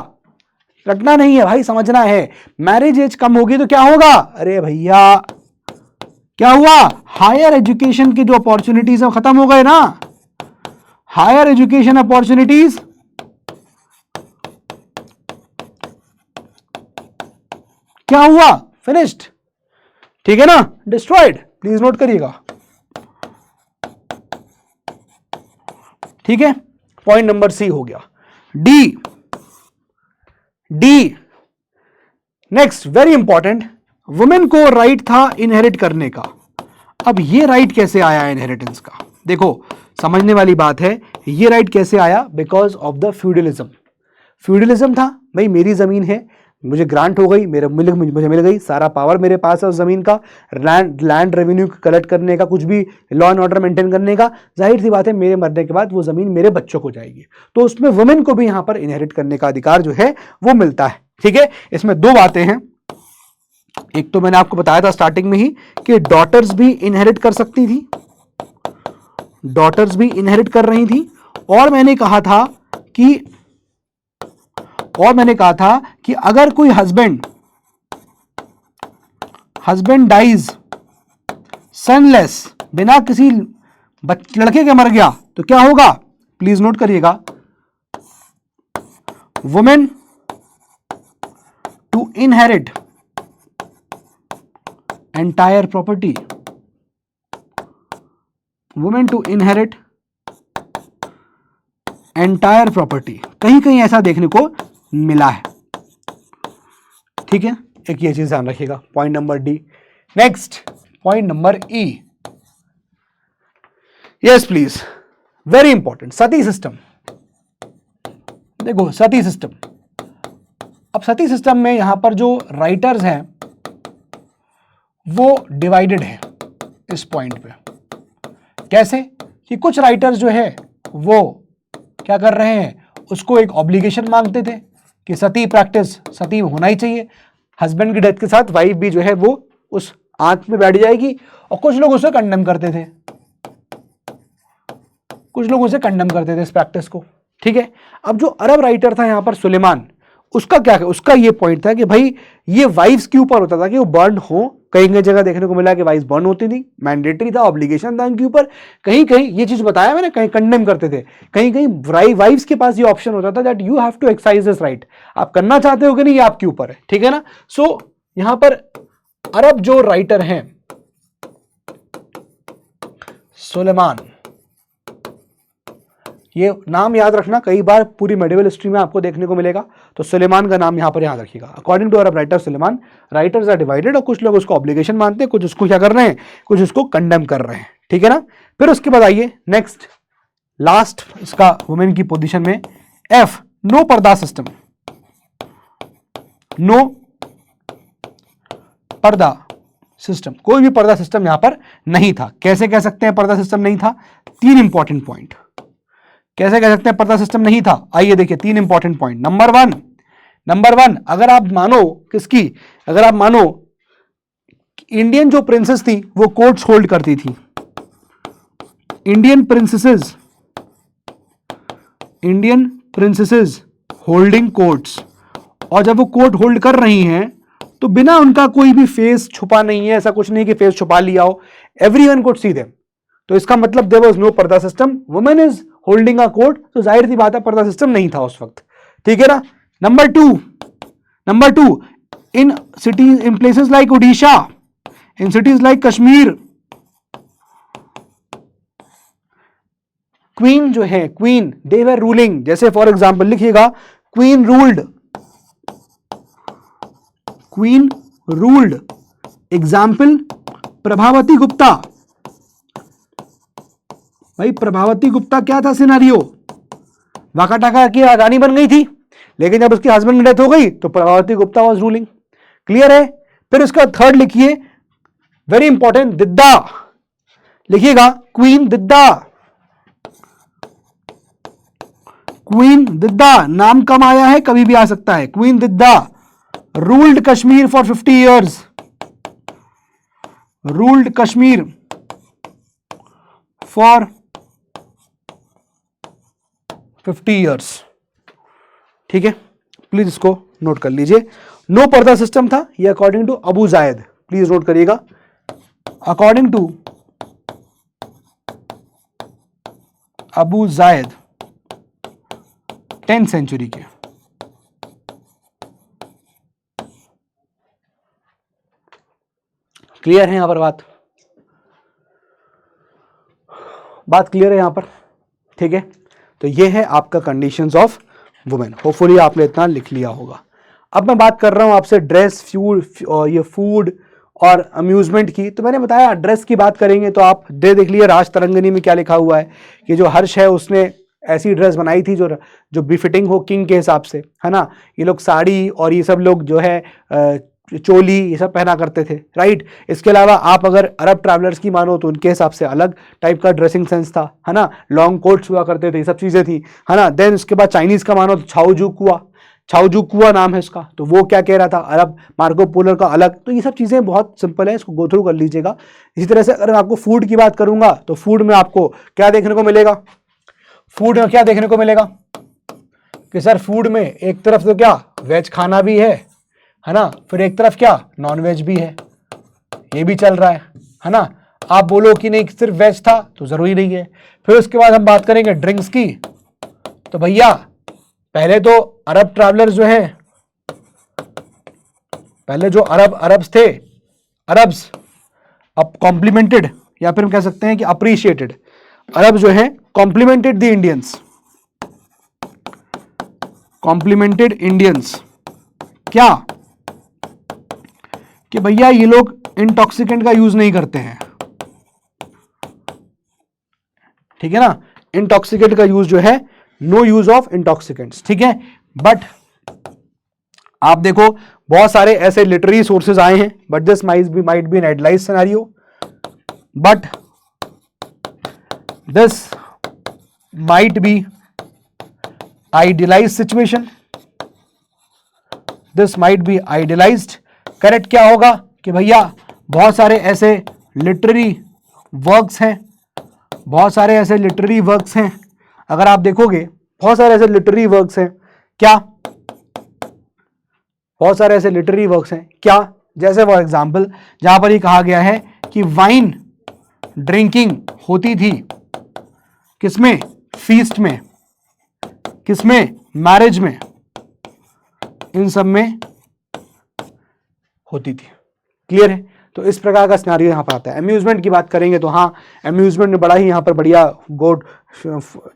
रटना नहीं है भाई, समझना है। मैरिज एज कम होगी तो क्या होगा, अरे भैया क्या हुआ, हायर एजुकेशन की जो अपॉर्चुनिटीज है खत्म हो गए ना, हायर एजुकेशन अपॉर्चुनिटीज क्या हुआ, फिनिश्ड, ठीक है ना, डिस्ट्रॉयड। प्लीज नोट करिएगा, ठीक है। पॉइंट नंबर सी हो गया। D next very important, women को राइट था इनहेरिट करने का। अब ये राइट कैसे आया इनहेरिटेंस का, देखो समझने वाली बात है, ये राइट कैसे आया, because of the feudalism. Feudalism था, भाई मेरी जमीन है, मुझे ग्रांट हो गई, मुझे मिल गई, सारा पावर मेरे पास है उस जमीन का, लैंड रेवेन्यू कलेक्ट करने का, कुछ भी लॉ एंड ऑर्डर मेंटेन करने का। जाहिर सी बात है मेरे मरने के बाद वो जमीन मेरे बच्चों को जाएगी, तो उसमें वुमेन को भी यहां पर इनहेरिट करने का अधिकार जो है वो मिलता है, ठीक है। इसमें दो बातें हैं, एक तो मैंने आपको बताया था स्टार्टिंग में ही कि डॉटर्स भी इनहेरिट कर सकती थी, डॉटर्स भी इनहेरिट कर रही थी, और मैंने कहा था कि अगर कोई हस्बैंड डाइज सनलेस, बिना किसी लड़के के मर गया तो क्या होगा, प्लीज नोट करिएगा, women to inherit entire property, women to inherit entire property, कहीं कहीं ऐसा देखने को मिला है, ठीक है। एक ये चीज ध्यान रखिएगा, point number D. Next point number E, yes please, very important, Sati system. देखो सती सिस्टम, अब सती सिस्टम में यहां पर जो राइटर्स हैं वो डिवाइडेड है इस पॉइंट पे। कैसे कि कुछ राइटर्स जो है वो क्या कर रहे हैं, उसको एक ऑब्लिगेशन मांगते थे कि सती प्रैक्टिस, सती होना ही चाहिए, हस्बैंड की डेथ के साथ वाइफ भी जो है वो उस आंच में बैठ जाएगी, और कुछ लोग उसे कंडेम करते थे, इस प्रैक्टिस को, ठीक है। अब जो अरब राइटर था यहां पर सुलेमान, उसका ये पॉइंट था कि भाई ये वाइफ्स के ऊपर होता था कि वो बर्न हो, कहीं कहीं जगह देखने को मिला कि वाइफ्स बर्न होती थी, मैंडेटरी था, ऑब्लिगेशन था उनके ऊपर, कहीं कहीं ये चीज बताया मैंने, कहीं कंडेम करते थे, कहीं कहीं वाइफ्स के पास ये ऑप्शन होता था that you have to exercise this right, आप करना चाहते हो कि नहीं ये आपके ऊपर है, ठीक है ना। सो यहां पर अरब जो राइटर हैं सुलेमान, ये नाम याद रखना, कई बार पूरी मेडिवल हिस्ट्री में आपको देखने को मिलेगा, तो सुलेमान का नाम यहां पर याद रखिएगा। According to Arab writer Sulaiman, writers are divided, और कुछ लोग उसको ऑब्लिगेशन मानते हैं, कुछ उसको क्या कर रहे हैं, कुछ उसको कंडेम कर रहे हैं, ठीक है ना। फिर उसके बाद आइए नेक्स्ट लास्ट इसका वुमेन की पोजीशन में एफ, नो पर्दा सिस्टम, नो पर्दा सिस्टम, कोई भी पर्दा सिस्टम यहां पर नहीं था। कैसे कह सकते हैं पर्दा सिस्टम नहीं था, तीन इंपॉर्टेंट पॉइंट, कैसे कह सकते हैं पर्दा सिस्टम नहीं था, आइए देखिए तीन इंपॉर्टेंट पॉइंट। नंबर वन, अगर आप मानो किसकी, अगर आप मानो इंडियन जो प्रिंसेस थी वो कोर्ट्स होल्ड करती थी, इंडियन प्रिंसेसेस होल्डिंग कोर्ट्स, और जब वो कोर्ट होल्ड कर रही हैं तो बिना उनका कोई भी फेस छुपा नहीं है, ऐसा कुछ नहीं कि फेस छुपा लिया हो, एवरीवन कुड सी देम, तो इसका मतलब देयर वाज नो पर्दा system, women is holding a court, तो जाहिर सी बात है पर्दा सिस्टम नहीं था उस वक्त, ठीक है ना। Number two in cities, in places like Odisha, in cities like Kashmir, queen जो है, क्वीन दे वर रूलिंग, जैसे फॉर एग्जांपल लिखिएगा queen ruled, example Prabhavati Gupta. भाई प्रभावती गुप्ता क्या था सिनारियो, वाकाटाका की रानी बन गई थी, लेकिन जब उसके हस्बैंड की डेथ हो गई तो Prabhavati Gupta was ruling. Clear है। फिर उसका थर्ड लिखिए, वेरी इंपॉर्टेंट, दिद्दा, लिखिएगा क्वीन दिद्दा, नाम कम आया है, कभी भी आ सकता है। Queen Didda ruled Kashmir for 50 years, ruled Kashmir for 50 years, ठीक है, प्लीज इसको नोट कर लीजिए। नो पर्दा सिस्टम था ये अकॉर्डिंग टू अबू जायद, प्लीज नोट करिएगा, अकॉर्डिंग टू अबू जायद 10th सेंचुरी के। क्लियर है यहां पर बात क्लियर है यहां पर, ठीक है। तो ये है आपका कंडीशंस ऑफ वुमेन, होपफुली आपने इतना लिख लिया होगा। अब मैं बात कर रहा हूं आपसे ड्रेस, फ्यूल, ये फूड और अम्यूजमेंट की। तो मैंने बताया ड्रेस की बात करेंगे तो आप देख लिए राज तरंगिणी में क्या लिखा हुआ है कि जो हर्ष है उसने ऐसी ड्रेस बनाई थी जो बिफिटिंग हो किंग के हिसाब से, है ना। ये लोग साड़ी और ये सब लोग जो है चोली ये सब पहना करते थे, राइट। इसके अलावा आप अगर अरब ट्रैवलर्स की मानो तो उनके हिसाब से अलग टाइप का ड्रेसिंग सेंस था, है ना। लॉन्ग कोट्स हुआ करते थे, ये सब चीजें थी, है ना। देन उसके बाद चाइनीज का मानो तो छाओजुकुआ नाम है इसका, तो वो क्या कह रहा था, अरब मार्को पोलर का अलग। तो ये सब चीजें बहुत सिंपल है, इसको गो थ्रू कर लीजिएगा। इसी तरह से अगर मैं आपको फूड की बात करूंगा तो फूड में आपको क्या देखने को मिलेगा, फूड में क्या देखने को मिलेगा कि सर फूड में एक तरफ तो क्या वेज खाना भी है ना, फिर एक तरफ क्या नॉन वेज भी है, ये भी चल रहा है ना। आप बोलो कि नहीं सिर्फ वेज था तो जरूरी नहीं है। फिर उसके बाद हम बात करेंगे ड्रिंक्स की, तो भैया पहले तो अरब ट्रैवलर्स जो हैं, पहले जो अरब्स थे, अरब्स अब कॉम्प्लीमेंटेड या फिर हम कह सकते हैं कि अप्रिशिएटेड, अरब जो है complimented the Indians, complimented Indians क्या कि भैया ये लोग इंटॉक्सिकेंट का यूज नहीं करते हैं, ठीक है ना। इंटॉक्सिकेंट का यूज जो है, नो यूज ऑफ इंटॉक्सिकेंट्स, ठीक है। बट आप देखो बहुत सारे ऐसे लिटरेरी सोर्सेज आए हैं, but this might be an idealised scenario, but this might be idealised situation, this might be idealised. Correct क्या होगा कि भैया बहुत सारे ऐसे लिटरेरी वर्क्स हैं, बहुत सारे ऐसे लिटरेरी वर्क्स हैं, अगर आप देखोगे बहुत सारे ऐसे लिटरेरी वर्क्स हैं क्या, बहुत सारे ऐसे लिटरेरी वर्क्स हैं क्या, जैसे फॉर एग्जांपल जहां पर ये कहा गया है कि वाइन ड्रिंकिंग होती थी किसमें, फीस्ट में, किसमें, मैरिज में, इन सब में होती थी। क्लियर है। तो इस प्रकार का सिनेरियो यहां पर आता है। अम्यूजमेंट की बात करेंगे तो हाँ, अम्यूजमेंट में बड़ा ही यहां पर बढ़िया गोड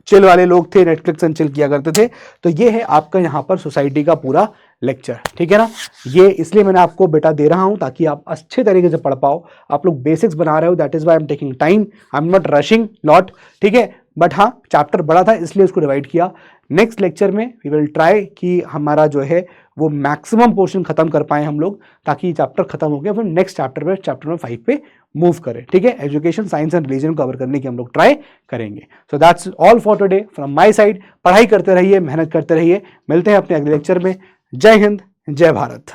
चिल वाले लोग थे, नेटफ्लिक्स एंड चिल किया करते थे। तो ये है आपका यहां पर सोसाइटी का पूरा लेक्चर, ठीक है ना। ये इसलिए मैंने आपको बेटा दे रहा हूं ताकि आप अच्छे तरीके से पढ़ पाओ। आप लोग बेसिक्स बना रहे हो, that is why I am taking time, I am not rushing lot, ठीक है। बट हाँ, चैप्टर बड़ा था इसलिए उसको डिवाइड किया। नेक्स्ट लेक्चर में वी विल ट्राई कि हमारा जो है वो मैक्सिमम पोर्शन खत्म कर पाए हम लोग, ताकि चैप्टर खत्म हो गया फिर नेक्स्ट चैप्टर में, चैप्टर नंबर 5 पे मूव करें, ठीक है। Education, science and religion cover करने की हम लोग ट्राई करेंगे। So that's all for today from my side. पढ़ाई करते रहिए, मेहनत करते रहिए, मिलते हैं अपने अगले लेक्चर में। जय हिंद, जय भारत।